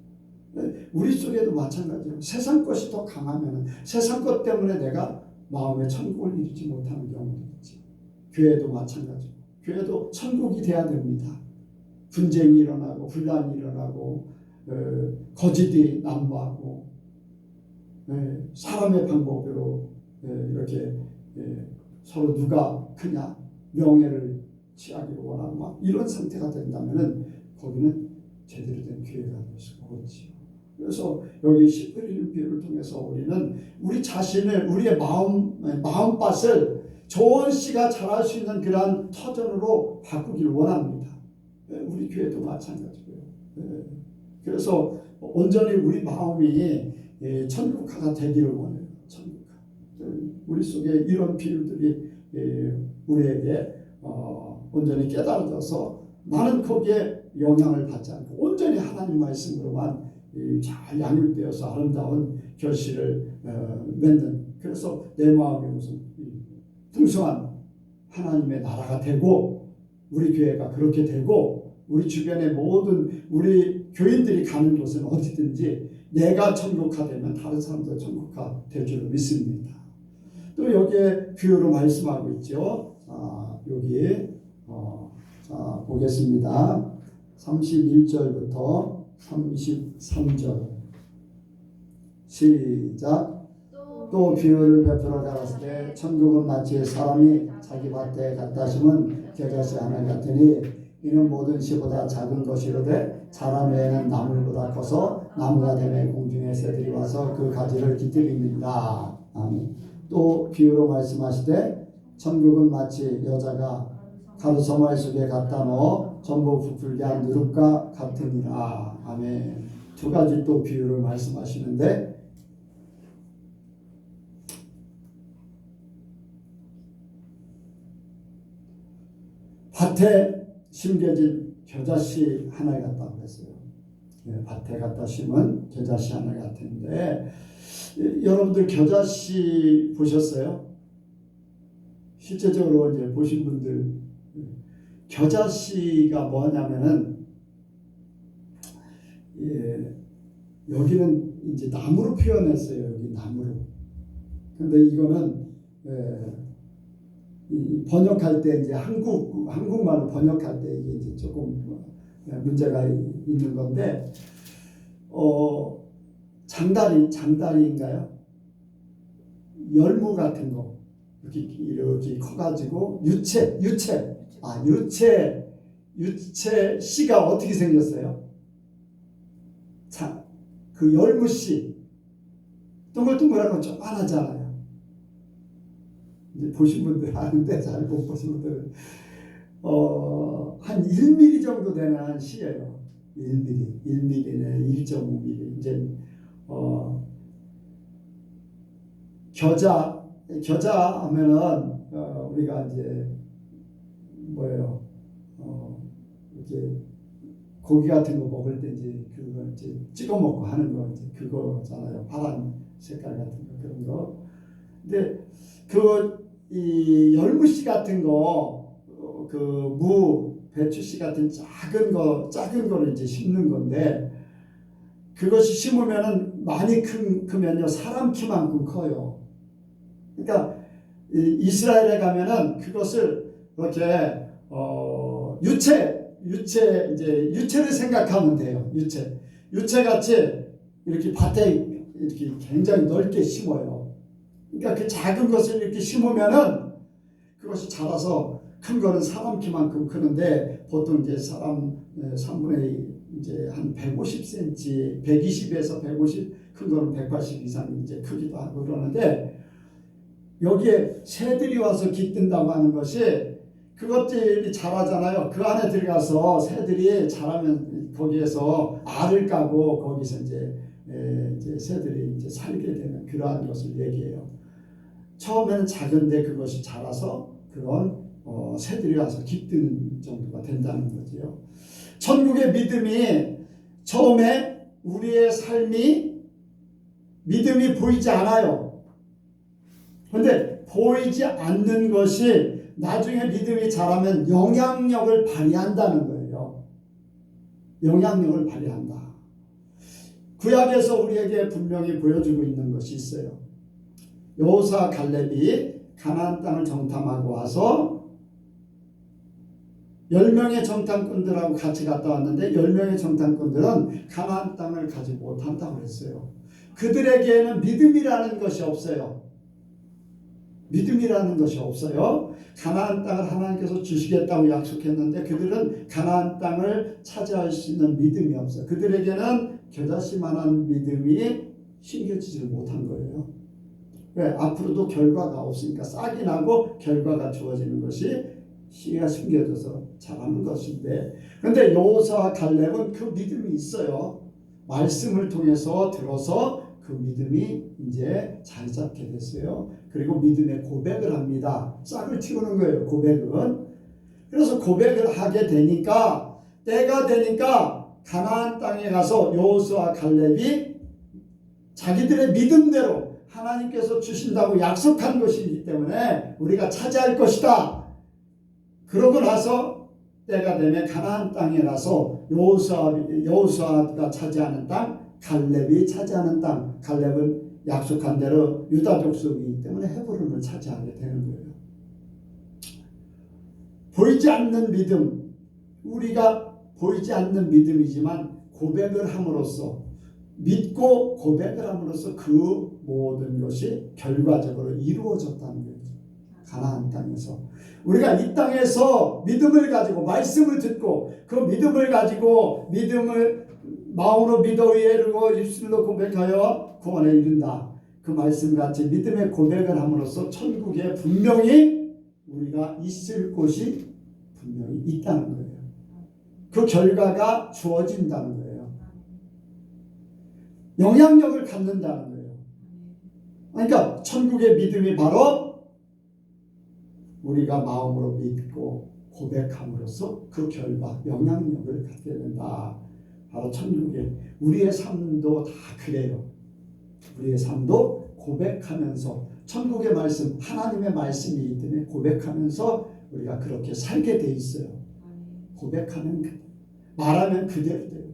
우리 속에도 마찬가지예요. 세상 것이 더 강하면 세상 것 때문에 내가 마음에 천국을 이루지 못하는 경우도 있지. 교회도 마찬가지고 교회도 천국이 돼야 됩니다. 분쟁이 일어나고 분란이 일어나고 거짓이 난무하고 사람의 방법으로 이렇게 서로 누가 크냐 명예를 취하기를 원하고 막 이런 상태가 된다면은 거기는 제대로 된 교회가 될 수가 없지요. 그래서 여기 씨 뿌리는 비유를 통해서 우리는 우리 자신을, 우리의 마음밭을 좋은 씨가 자랄 수 있는 그러한 터전으로 바꾸기를 원합니다. 우리 교회도 마찬가지고요. 그래서 온전히 우리 마음이 천국화가 되기를 원해요. 천국화. 우리 속에 이런 비유들이 우리에게 온전히 깨달아져서 나는 거기에 영향을 받지 않고 온전히 하나님 말씀으로만 잘 양육되어서 아름다운 결실을 맺는, 그래서 내 마음이 무슨 풍성한 하나님의 나라가 되고 우리 교회가 그렇게 되고 우리 주변의 모든 우리 교인들이 가는 곳은 어디든지 내가 천국화되면 다른 사람도 천국화 될 줄로 믿습니다. 또 여기에 비유로 말씀하고 있죠. 여기 자, 보겠습니다. 31절부터 33절 시작. 또 비유를 베풀어 가라사대 천국은 마치 사람이 자기 밭에 갖다 심은 겨자씨 하나 같으니 이는 모든 씨보다 작은 것이로되 자란 후에는 나물보다 커서 나무가 되매 공중의 새들이 와서 그 가지를 깃들입니다. 아멘. 또 비유로 말씀하시되 천국은 마치 여자가 가루서말 속에 갖다 넣어 전부 부풀게 한 누룩과 같으니라. 아멘. 두 가지 또 비유를 말씀하시는데 밭에 심겨진 겨자씨 하나 같다고 했어요. 밭에 갖다 심은 겨자씨 하나 같은데 여러분들 겨자씨 보셨어요? 실제적으로 이제 보신 분들 겨자씨가 뭐냐면은 여기는 이제 나무로 표현했어요. 여기 나무로. 근데 이거는 번역할 때 이제 한국말로 번역할 때 이게 이제 조금 문제가 있는 건데 장다리인가요? 열무 같은 거 이렇게 커가지고 유채 씨가 어떻게 생겼어요? 자, 그 열무 씨 동글동글한 건 조그만하잖아요. 이제 보신 분들 아는데 잘 못 보신 분들은 한 1mm 정도 되는 씨예요. 1mm는 1.5mm. 이제 겨자 하면은 우리가 이제 뭐예요? 이렇게 고기 같은 거 먹을 때 이제 그거 이제 찍어 먹고 하는 거 이제 그거잖아요. 파란 색깔 같은 거 그런 거. 근데 이 열무씨 같은 거, 배추씨 같은 작은 거를 이제 심는 건데 그것이 심으면은 많이 크면요 사람 키만큼 커요. 그러니까 이스라엘에 가면은 그것을 이렇게 유채를 생각하면 돼요. 유채 같이 이렇게 밭에 이렇게 굉장히 넓게 심어요. 그러니까 그 작은 것을 이렇게 심으면은 그것이 자라서 큰 거는 사람 키만큼 크는데 보통 이제 사람 3분의 이제 한 150cm, 120에서 150, 큰 거는 180 이상 이제 크기도 하고 그러는데 여기에 새들이 와서 깃든다고 하는 것이 그것들이 자라잖아요. 그 안에 들어가서 새들이 자라면 거기에서 알을 까고 거기서 이제 새들이 이제 살게 되는 그러한 것을 얘기해요. 처음에는 작은데 그것이 자라서 그런 새들이 와서 깃드는 정도가 된다는 거지요. 천국의 믿음이 처음에 우리의 삶이 믿음이 보이지 않아요. 그런데 보이지 않는 것이 나중에 믿음이 자라면 영향력을 발휘한다는 거예요. 영향력을 발휘한다. 구약에서 우리에게 분명히 보여주고 있는 것이 있어요. 여호수아 갈렙이 가나안 땅을 정탐하고 와서 10명의 정탐꾼들하고 같이 갔다 왔는데 10명의 정탐꾼들은 가나안 땅을 가지 못한다고 했어요. 그들에게는 믿음이라는 것이 없어요. 믿음이라는 것이 없어요. 가나안 땅을 하나님께서 주시겠다고 약속했는데 그들은 가나안 땅을 차지할 수 있는 믿음이 없어요. 그들에게는 겨자씨만한 믿음이 심겨지지 못한 거예요. 왜? 앞으로도 결과가 없으니까 싹이 나고 결과가 주어지는 것이 씨가 심겨져서 자라는 것인데, 근데 여호수아와 갈렙은 그 믿음이 있어요. 말씀을 통해서 들어서 그 믿음이 이제 자리 잡게 됐어요. 그리고 믿음의 고백을 합니다. 싹을 틔우는 거예요, 고백은. 그래서 고백을 하게 되니까, 때가 되니까 가나안 땅에 가서 여호수아와 갈렙이 자기들의 믿음대로 하나님께서 주신다고 약속한 것이기 때문에 우리가 차지할 것이다. 그러고 나서 때가 되면 가나안 땅에 가서 여호수아가 차지하는 땅, 갈렙이 차지하는 땅, 갈렙은 약속한 대로 유다 족속이기 때문에 헤브론을 차지하게 되는 거예요. 보이지 않는 믿음, 우리가 보이지 않는 믿음이지만 고백을 함으로써, 믿고 고백을 함으로써 그 모든 것이 결과적으로 이루어졌다는 거예요. 가나안 땅에서 우리가 이 땅에서 믿음을 가지고 말씀을 듣고 그 믿음을 가지고 믿음을 마음으로 믿어 이르고 입술로 고백하여 구원에 이른다. 그 말씀같이 믿음의 고백을 함으로써 천국에 분명히 우리가 있을 곳이 분명히 있다는 거예요. 그 결과가 주어진다는 거예요. 영향력을 갖는다는 거예요. 그러니까 천국의 믿음이 바로 우리가 마음으로 믿고 고백함으로써 그 결과, 영향력을 갖게 된다. 바로 천국에 우리의 삶도 다 그래요. 우리의 삶도 고백하면서 천국의 말씀, 하나님의 말씀이기 때문에 고백하면서 우리가 그렇게 살게 돼 있어요. 고백하면 말하면 그대로 돼요.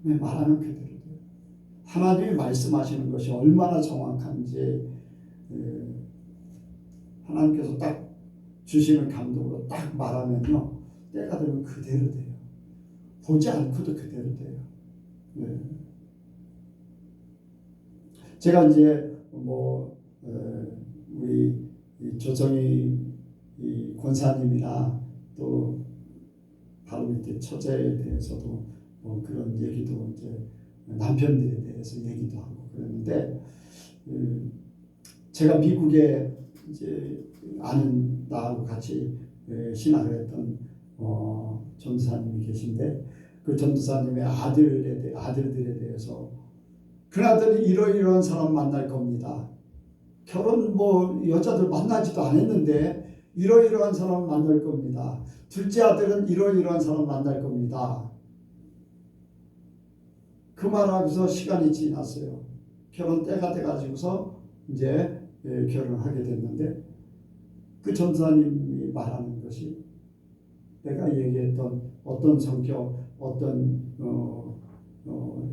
네, 말하면 그대로 돼요. 하나님이 말씀하시는 것이 얼마나 정확한지 하나님께서 딱 주시는 감동으로 딱 말하면요, 때가 되면 그대로 돼요. 보지 않고도 그대로 돼요. 네. 제가 이제 우리 조정희 권사님이나 또 바로 밑에 처제에 대해서도 그런 얘기도 이제 남편들에 대해서 얘기도 하고 그랬는데, 제가 미국에 이제 아는 나하고 같이 신학을 했던 전도사님이 계신데, 그 전도사님의 아들들에 대해서 그나들이 이러이러한 사람 만날 겁니다. 결혼 여자들 만나지도 않았는데 이러이러한 사람 만날 겁니다. 둘째 아들은 이러이러한 사람 만날 겁니다. 그 말하고서 시간이 지났어요. 결혼 때가 돼가지고서 이제 결혼하게 됐는데, 그 전도사님이 말하는 것이 내가 얘기했던 어떤 성격, 어떤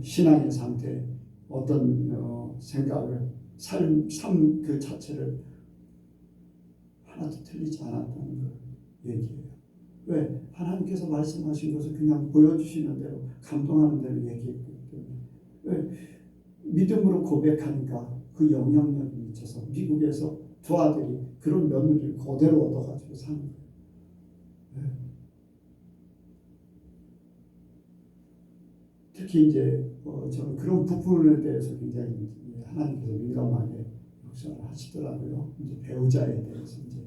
신앙의 상태, 어떤 생각을, 삶 그 자체를 하나도 틀리지 않았다는 걸 얘기해요. 왜? 하나님께서 말씀하신 것을 그냥 보여주시는 대로, 감동하는 대로 얘기했기 때문에. 왜? 믿음으로 고백하니까 그 영향력이 미쳐서 미국에서 두 아들이 그런 며느리를 그대로 얻어가지고 사는 거예요. 네. 특히 이제 저는 그런 부분에 대해서 굉장히 하나님께서 민감하게 역사를 하시더라고요. 이제 배우자에 대해서 이제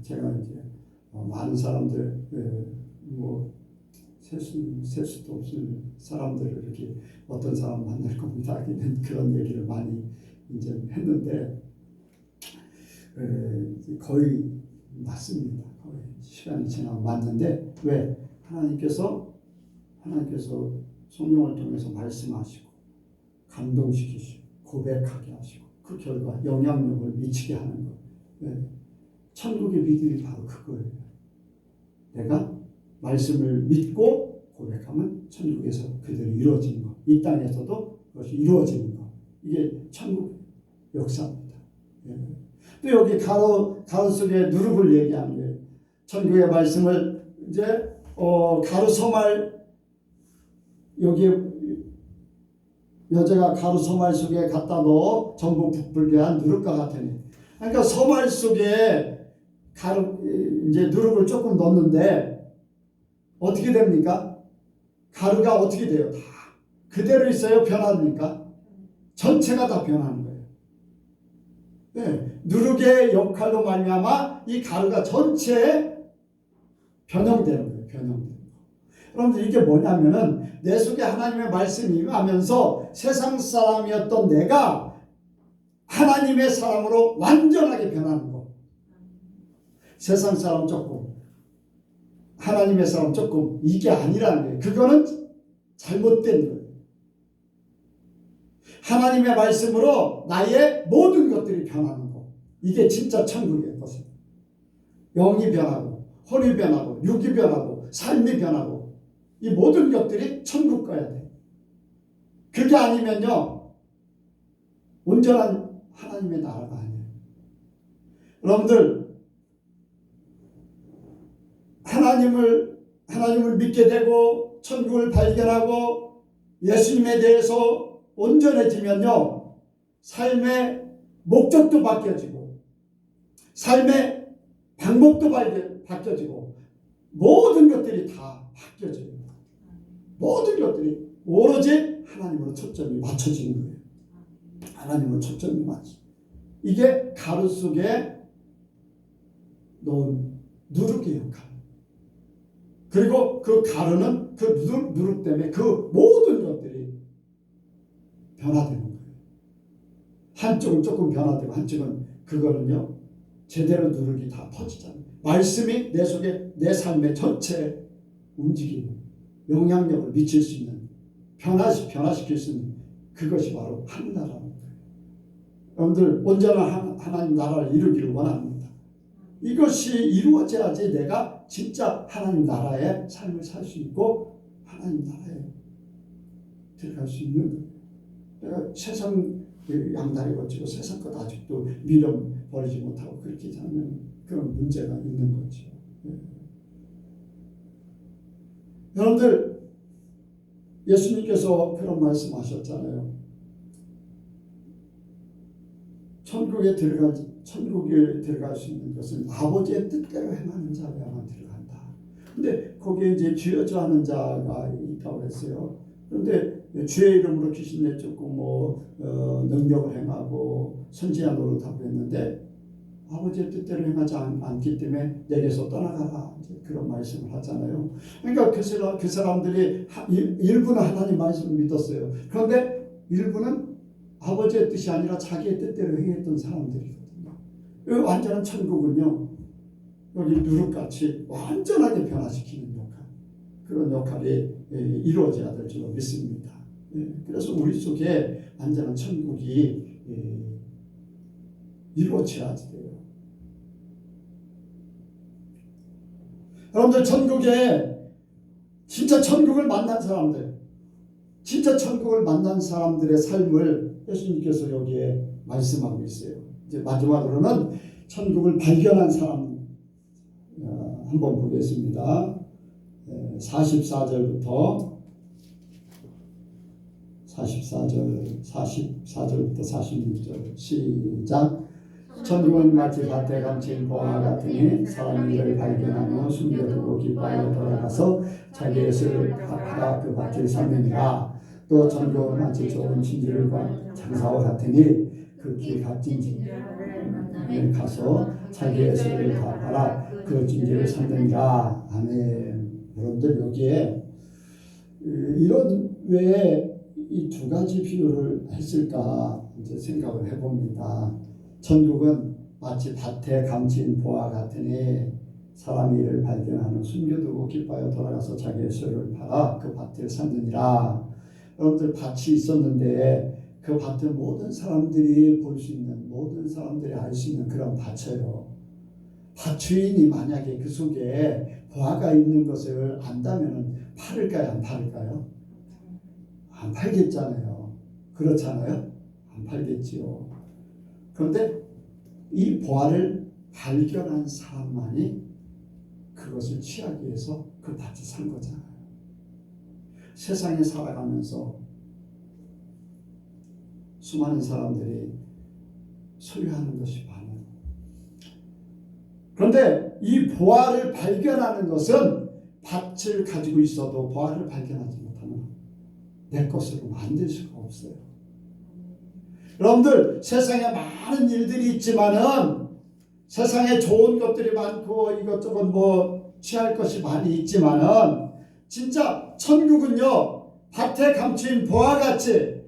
제가 이제 많은 사람들 셀 수도 없을 사람들을 이렇게 어떤 사람 만날 겁니다. 그런 얘기를 많이 이제 했는데 거의 맞습니다. 거의 시간이 지나고 맞는데, 왜? 하나님께서 성령을 통해서 말씀하시고 감동시키시고 고백하게 하시고 그 결과 영향력을 미치게 하는 것. 네. 천국의 믿음이 바로 그거예요. 내가 말씀을 믿고 고백하면 천국에서 그대로 이루어지는 것, 이 땅에서도 그것이 이루어지는 것, 이게 천국 역사입니다. 네. 또 여기 가로 속에 누룩을 얘기하는 거예요. 천국의 말씀을 이제 가로 서말, 여기에 여자가 가로 서말 속에 갖다 넣어 전부 부풀게 한 누룩과 같으니. 그러니까 서말 속에 이제 누룩을 조금 넣는데 어떻게 됩니까? 가루가 어떻게 돼요? 다 그대로 있어요? 변합니까? 전체가 다 변하는 거예요. 네, 누룩의 역할로 말미암아 이 가루가 전체에 변형되는 거예요. 변형되는 거예요. 여러분들 이게 뭐냐면은 내 속에 하나님의 말씀이 임하면서 세상 사람이었던 내가 하나님의 사람으로 완전하게 변하는 거. 세상 사람 조금, 하나님의 사람 조금, 이게 아니라는 거예요. 그거는 잘못된 거예요. 하나님의 말씀으로 나의 모든 것들이 변하는 거. 이게 진짜 천국의 것이에요. 영이 변하고, 혼이 변하고, 육이 변하고, 삶이 변하고, 이 모든 것들이 천국 가야 돼. 그게 아니면요, 온전한 하나님의 나라가 아니에요. 여러분들, 하나님을 믿게 되고, 천국을 발견하고, 예수님에 대해서 온전해지면요, 삶의 목적도 바뀌어지고, 삶의 방법도 바뀌어지고, 모든 것들이 다 바뀌어져요. 모든 것들이 오로지 하나님으로 초점이 맞춰지는 거예요. 하나님으로 초점이 맞춰. 이게 가루 속에 놓은 누룩의 역할. 그리고 그 가루는 그 누룩 때문에 그 모든 것들이 변화되는 거예요. 한쪽은 조금 변화되고 한쪽은 그거는요 제대로 누룩이 다 퍼지잖아요. 말씀이 내 속에 내 삶의 전체에 움직이는 영향력을 미칠 수 있는 변화시킬 수 있는 그것이 바로 하늘나라는 거예요. 여러분들 온전한 하나님 나라를 이루기를 원합니다. 이것이 이루어져야지 내가 진짜 하나님 나라의 삶을 살 수 있고 하나님 나라에 들어갈 수 있는 거예요. 내가 세상 양다리 거치고 세상 것 아직도 미련 버리지 못하고 그렇게 살면 그런 문제가 있는 거죠. 여러분들 예수님께서 그런 말씀하셨잖아요. 천국에 들어갈 수 있는 것은 아버지의 뜻대로 행하는 자야만 들어간다. 근데 거기에 이제 쥐어져 하는 자가 있다고 했어요. 그런데 주의 이름으로 귀신 내쫓고 능력을 행하고 선지자 노릇하고 했는데 아버지의 뜻대로 행하지 않기 때문에 내게서 떠나가라. 이제 그런 말씀을 하잖아요. 그러니까 그 사람들이 일부는 하나님 말씀을 믿었어요. 그런데 일부는 아버지의 뜻이 아니라 자기의 뜻대로 행했던 사람들이거든요. 완전한 천국은요, 여기 누룩같이 완전하게 변화시키는 역할, 그런 역할이 이루어져야 될 줄로 믿습니다. 그래서 우리 속에 완전한 천국이 이루어져야 돼요. 여러분들 천국에 진짜 천국을 만난 사람들, 진짜 천국을 만난 사람들의 삶을 예수님께서 여기에 말씀하고 있어요. 이제 마지막으로는 천국을 발견한 사람 한번 보겠습니다. 44절부터 46절 시작. 천국은 마치 밭에 감친 보화 같으니 사람이 이를 발견하며 숨겨두고 기뻐하여 돌아가서 자기의 수를 팔아 그 밭을 사느니라. 또 천국은 마치 좋은 진주를 장사와 같으니 그 길 값진 진주를 가서 자기의 수를 다 팔아 그 진주를 샀느니라. 아멘. 여러분들 여기에 이런 왜 이 두 가지 비유를 했을까 이제 생각을 해봅니다. 천국은 마치 밭에 감친 보화 같으니 사람이 이를 발견하는 숨겨두고 기뻐하여 돌아가서 자기의 소유를 팔아 그 밭을 샀느니라. 여러분들 밭이 있었는데 그 밭은 모든 사람들이 볼 수 있는, 모든 사람들이 알 수 있는 그런 밭이에요. 밭 주인이 만약에 그 속에 보화가 있는 것을 안다면 팔을까요? 안 팔을까요? 안 팔겠잖아요. 그렇잖아요? 안 팔겠지요. 그런데 이 보화를 발견한 사람만이 그것을 취하기 위해서 그 밭을 산 거잖아요. 세상에 살아가면서 수많은 사람들이 소유하는 것이 많아요. 그런데 이 보화를 발견하는 것은 밭을 가지고 있어도 보화를 발견하지 못하면 내 것으로 만들 수가 없어요. 여러분들, 세상에 많은 일들이 있지만은, 세상에 좋은 것들이 많고 이것저것 뭐 취할 것이 많이 있지만은, 진짜 천국은요, 밭에 감춘 보화같이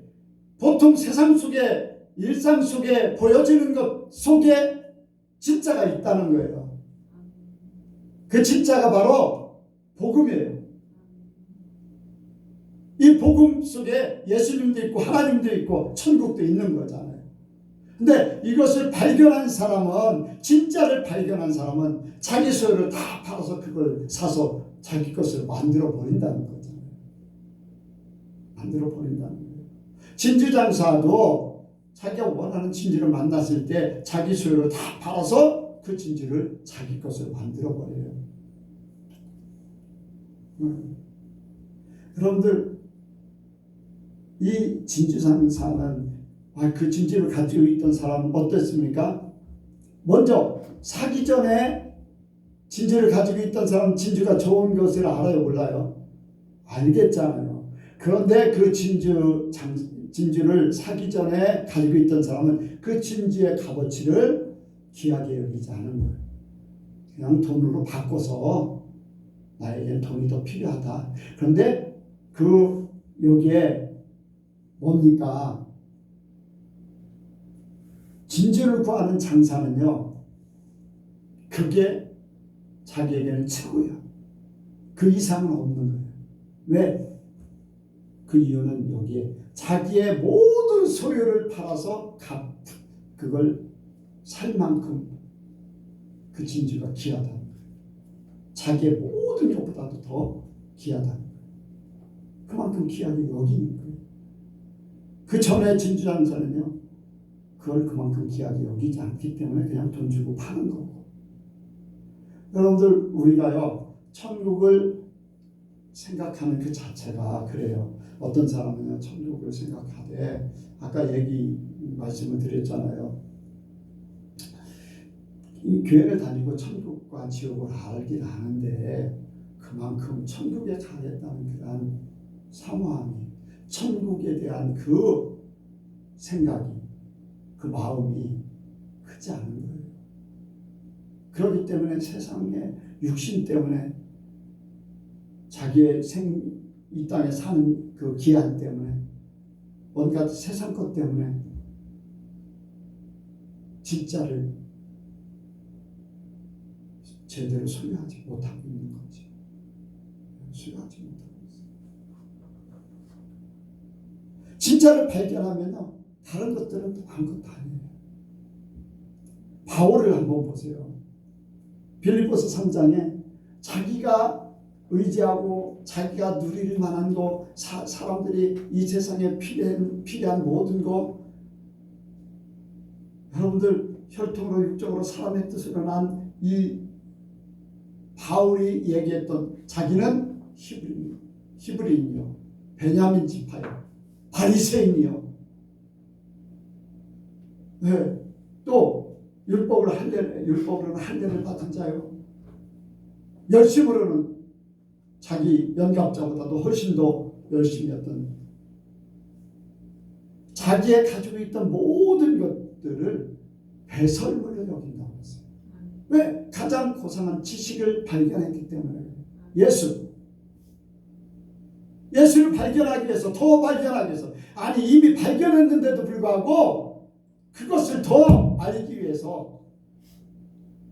보통 세상 속에, 일상 속에 보여지는 것 속에 진짜가 있다는 거예요. 그 진짜가 바로 복음이에요. 이 복음 속에 예수님도 있고 하나님도 있고 천국도 있는 거잖아요. 근데 이것을 발견한 사람은, 진짜를 발견한 사람은 자기 소유를 다 팔아서 그걸 사서 자기 것을 만들어 버린다는 거잖아요. 만들어 버린다는 거예요. 진주장사도 자기가 원하는 진주를 만났을 때 자기 소유를 다 팔아서 그 진주를 자기 것을 만들어 버려요. 여러분들, 이 진주장사는 그 진주를 가지고 있던 사람은 어땠습니까? 먼저 사기 전에 진주를 가지고 있던 사람은 진주가 좋은 것을 알아요, 몰라요? 알겠잖아요. 그런데 그 진주를 사기 전에 가지고 있던 사람은 그 진주의 값어치를 귀하게 여기지 않은 거예요. 그냥 돈으로 바꿔서 나에겐 돈이 더 필요하다. 그런데 여기에 뭡니까? 진주를 구하는 장사는요, 그게 자기에게는 최고야. 그 이상은 없는 거예요. 왜? 그 이유는 여기에 자기의 모든 소유를 팔아서 그걸 살 만큼 그 진주가 귀하다는 거예요. 자기의 모든 것보다도 더 귀하다는 거예요. 그만큼 귀하게 여기는 거예요. 그 전에 진주장사는요, 그걸 그만큼 귀하게 여기지 않기 때문에 그냥 돈 주고 파는 거고. 여러분들, 우리가요, 천국을 생각하는 그 자체가 그래요. 어떤 사람은요, 천국을 생각하되, 아까 말씀을 드렸잖아요. 이 교회를 다니고 천국과 지옥을 알긴 아는데, 그만큼 천국에 가겠다는 그런 사모함이, 천국에 대한 그 생각이, 그 마음이 크지 않은 거예요. 그렇기 때문에 세상에 육신 때문에, 자기의 이 땅에 사는 그 기한 때문에, 뭔가 세상 것 때문에 진짜를 제대로 소유하지 못하고 있는 거지. 소유하지 못하고 있어요. 진짜를 발견하면요, 다른 것들은 아무것도 아니에요. 바울을 한번 보세요. 빌립보서 3장에 자기가 의지하고 자기가 누릴 만한 거, 사람들이 이 세상에 필요한 모든 거, 여러분들, 혈통으로 육적으로 사람의 뜻으로 난 이 바울이 얘기했던, 자기는 히브리인이요, 베냐민 지파요, 바리새인이요, 네, 또 율법으로는 할례를 받은 자요, 열심으로는 자기 연갑자보다도 훨씬 더 열심히 했던, 자기의 가지고 있던 모든 것들을 배설물로 여긴다고 했어요. 왜? 가장 고상한 지식을 발견했기 때문에. 예수를 발견하기 위해서, 더 발견하기 위해서, 아니 이미 발견했는데도 불구하고 그것을 더 알기 위해서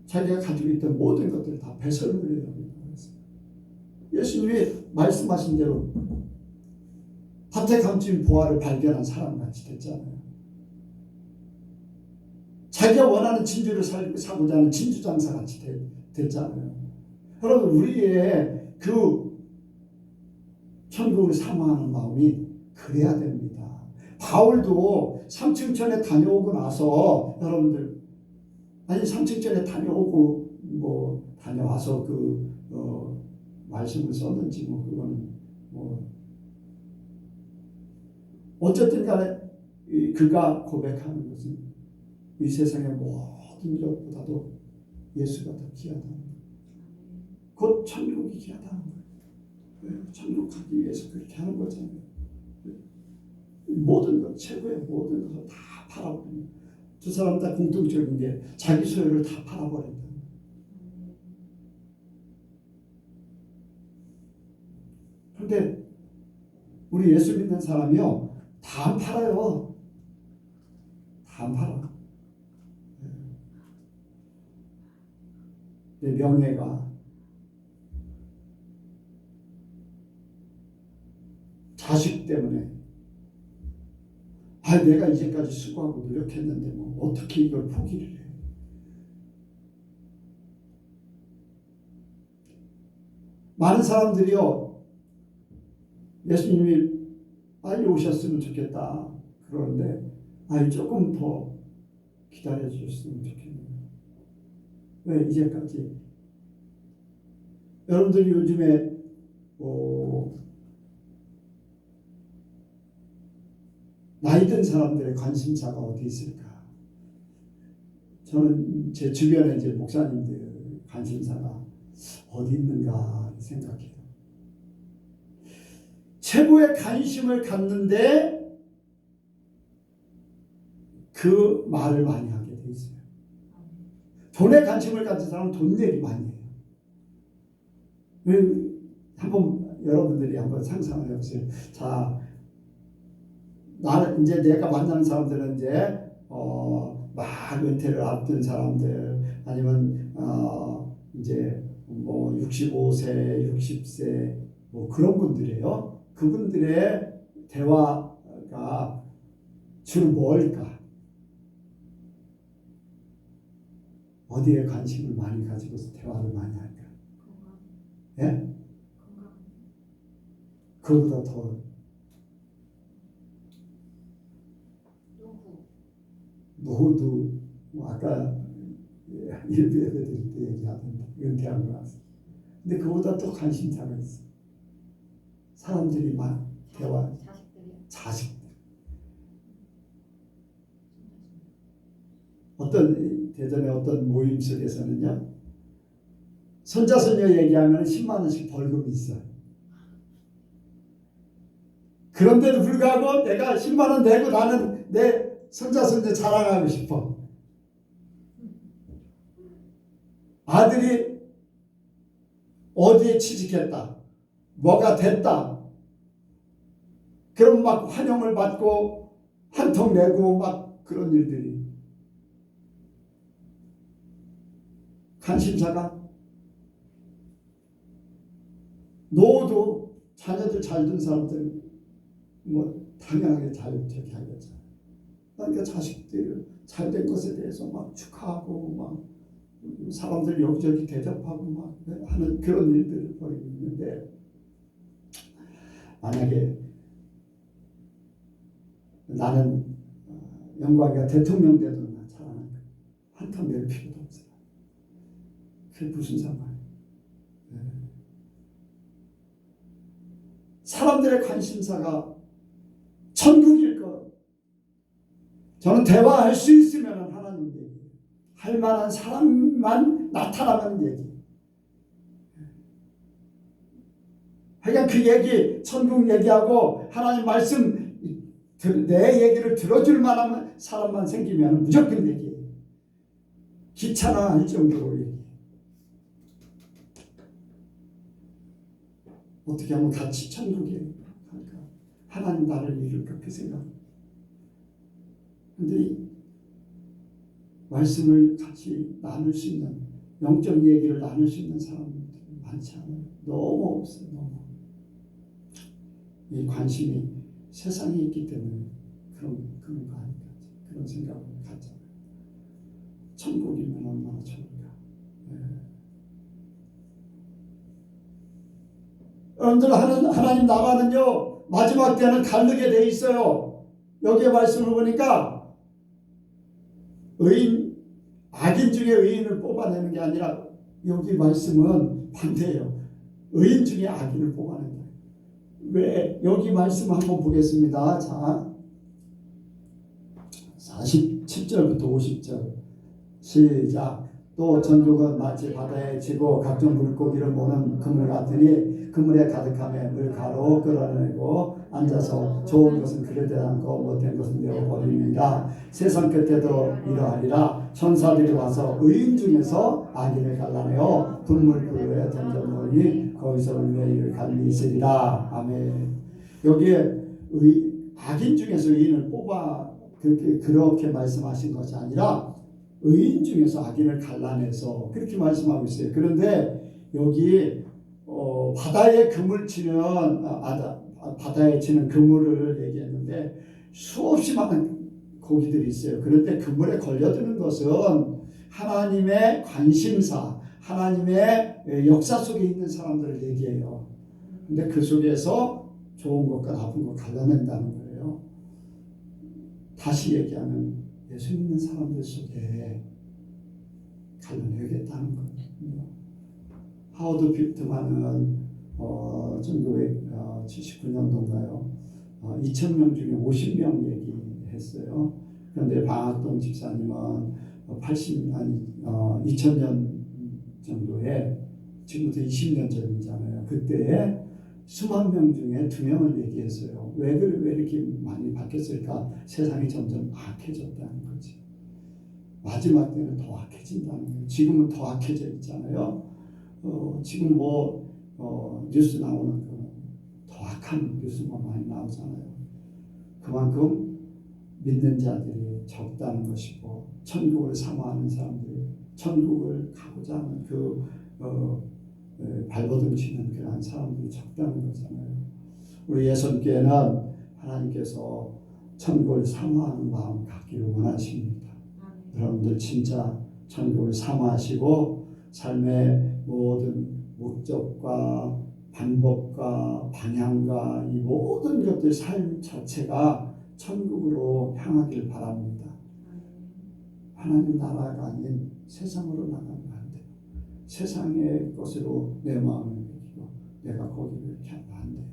자기가 가지고 있던 모든 것들을 다 배설물로 여긴다고 했어요. 예수님이 말씀하신 대로 밭에 감춘 보화를 발견한 사람같이 됐잖아요. 자기가 원하는 진주를 사고자 하는 진주장사같이 됐잖아요. 여러분, 우리의 그 천국을 사모하는 마음이 그래야 됩니다. 바울도 삼층천에 다녀오고 나서, 여러분들, 삼층천에 다녀와서 말씀을 썼는지 그거는 어쨌든 간에 그가 고백하는 것은 이 세상의 모든 것보다도 예수가 더 귀하다. 곧 천국이 귀하다는 거예요. 천국 가기 위해서 그렇게 하는 거잖아요. 모든 것, 최고의 모든 것을 다 팔아버리는. 두 사람 다 공통적인 게 자기 소유를 다 팔아버린다. 그런데 우리 예수 믿는 사람이요, 다 안 팔아요. 다 안 팔아. 내 명예가, 자식 때문에, 내가 이제까지 수고하고 노력했는데 뭐 어떻게 이걸 포기를 해? 많은 사람들이요, 예수님이 빨리 오셨으면 좋겠다 그러는데 조금 더 기다려 주셨으면 좋겠네요. 왜 이제까지? 여러분들이 요즘에 나이 든 사람들의 관심사가 어디 있을까? 저는 제 주변에 이제 목사님들 관심사가 어디 있는가 생각해요. 최고의 관심을 갖는데 그 말을 많이 하게 돼 있어요. 돈에 관심을 가진 사람은 돈 얘기 많이 해요. 여러분들이 한번 상상을 해보세요. 자, 나는 이제 내가 만나는 사람들은 이제 막 은퇴를 앞둔 사람들, 아니면 이제 뭐 65세, 60세 뭐 그런 분들이에요. 그분들의 대화가 주로 뭘까? 어디에 관심을 많이 가지고서 대화를 많이 할까? 예? 그보다 더 노후, 아까 일부 예배드릴 때 얘기하던데 은퇴하고 나서. 근데 그보다 또 관심사가 있어. 사람들이 막 대화, 자식들. 대전의 어떤 모임 속에서는요, 손자 손녀 얘기하면 10만 원씩 벌금이 있어요. 그런데도 불구하고 내가 10만 원 내고 나는 내 손자 손녀 자랑하고 싶어. 아들이 어디에 취직했다, 뭐가 됐다, 그럼 막 환영을 받고 한 통 내고 막 그런 일들이. 관심사가. 노후도 자녀들 잘 둔 사람들 뭐 당연하게 잘 저기 하겠죠. 그러니까 자식들 잘 된 것에 대해서 막 축하하고 막 사람들 여기저기 대접하고 막 하는 그런 일들을 벌이고 있는데, 만약에 나는 영광이가 대통령 돼도 나 자랑할 거야. 한턱 낼 필요도 없어요. 그게 무슨 상관이에요? 사람들의 관심사가 천국일 것. 저는 대화할 수 있으면 하나님 얘기, 할 만한 사람만 나타나는 얘기. 그러니까 그 얘기, 천국 얘기하고 하나님 말씀, 내 얘기를 들어줄 만한 사람만 생기면 무조건 얘기해요. 귀찮아 할 정도로 얘기해요. 어떻게 하면 같이 천국에 갈까? 하나님 나를 이룰까? 그 생각. 근데 말씀을 같이 나눌 수 있는, 영적 얘기를 나눌 수 있는 사람들이 많지 않아요. 너무 없어요. 너무. 이 관심이 세상에 있기 때문에 그런 거 아닐까, 그런 생각을 갖잖아요. 천국이면 얼마나 좋을까. 여러분들, 하나님 나라는요, 마지막 때는 가르게 돼 있어요. 여기에 말씀을 보니까 악인 중에 의인을 뽑아내는 게 아니라, 여기 말씀은 반대예요. 의인 중에 악인을 뽑아낸다. 왜? 여기 말씀 한번 보겠습니다. 자, 47절부터 50절 시작. 또 천국은 마치 바다에 지고 각종 물고기를 모는 그물 같으니 그물에 가득함에 물가로 끌어내고 앉아서 좋은 것은 그릇에 담고 못된 것은 내어버립니다. 세상 끝에도 이러하리라. 천사들이 와서 의인 중에서 악인을 갈라내어 분물불에 던져놓으니 거기서 울며 이를 갈리시리라. 아멘. 여기에 악인 중에서 의인을 뽑아 그렇게 말씀하신 것이 아니라 의인 중에서 악인을 갈라내서 그렇게 말씀하고 있어요. 그런데 여기 바다에 그물 치는 바다에 치는 그물을 얘기했는데 수없이 많은 고기들이 있어요. 그런데 그물에 걸려드는 것은 하나님의 관심사, 하나님의 역사 속에 있는 사람들을 얘기해요. 근데 그 속에서 좋은 것과 나쁜 것 갈라낸다는 거예요. 다시 얘기하면 예수 믿는 사람들 속에 갈라내겠다는 거거든요. 하워드 비트만은 1979년도인가요? 2,000명 중에 50명 얘기했어요. 그런데 방학동 집사님은 2000년 정도에 지금부터 20년 전이잖아요. 그때 수만 명 중에 2명을 얘기했어요. 왜 이렇게 많이 바뀌었을까? 세상이 점점 악해졌다는 거지. 마지막 때는 더 악해진다는 거예요. 지금은 더 악해져 있잖아요. 지금 뉴스 나오는 더 악한 뉴스가 많이 나오잖아요. 그만큼 믿는 자들이 적다는 것이고 천국을 사모하는 사람들이 천국을 가고자 하는 발버둥 치는 그러한 사람들이 적다는 거잖아요. 우리 예선교회는 하나님께서 천국을 사모하는 마음 갖기를 원하십니다. 여러분들 진짜 천국을 사모하시고 삶의 모든 목적과 방법과 방향과 이 모든 것들 삶 자체가 천국으로 향하길 바랍니다. 하나님 나라가 아닌 세상으로 나가면 안 돼요. 세상의 것으로 내 마음을 맡기고 내가 거기를 이렇게 하면 안 돼요.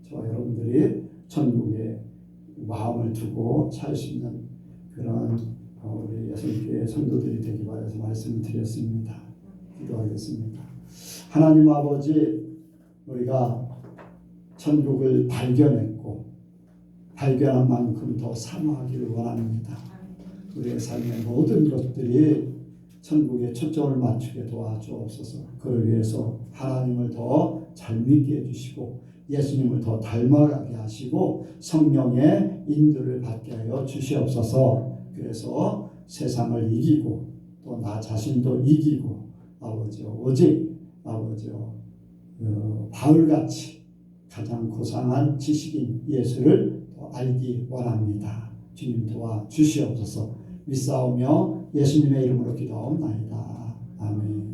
저와 여러분들이 천국에 마음을 두고 살 수 있는 그런 우리 예수님께 성도들이 되기 바라서 말씀을 드렸습니다. 기도하겠습니다. 하나님 아버지, 우리가 천국을 발견했고 발견한 만큼 더 사모하기를 원합니다. 우리의 삶의 모든 것들이 천국에 초점을 맞추게 도와주옵소서. 그를 위해서 하나님을 더 잘 믿게 해주시고 예수님을 더 닮아가게 하시고 성령의 인도를 받게 하여 주시옵소서. 그래서 세상을 이기고 또 나 자신도 이기고 아버지요, 오직 아버지요, 바울같이 가장 고상한 지식인 예수를 더 알기 원합니다. 주님 도와 주시옵소서. 믿사오며 예수님의 이름으로 기도하옵나이다.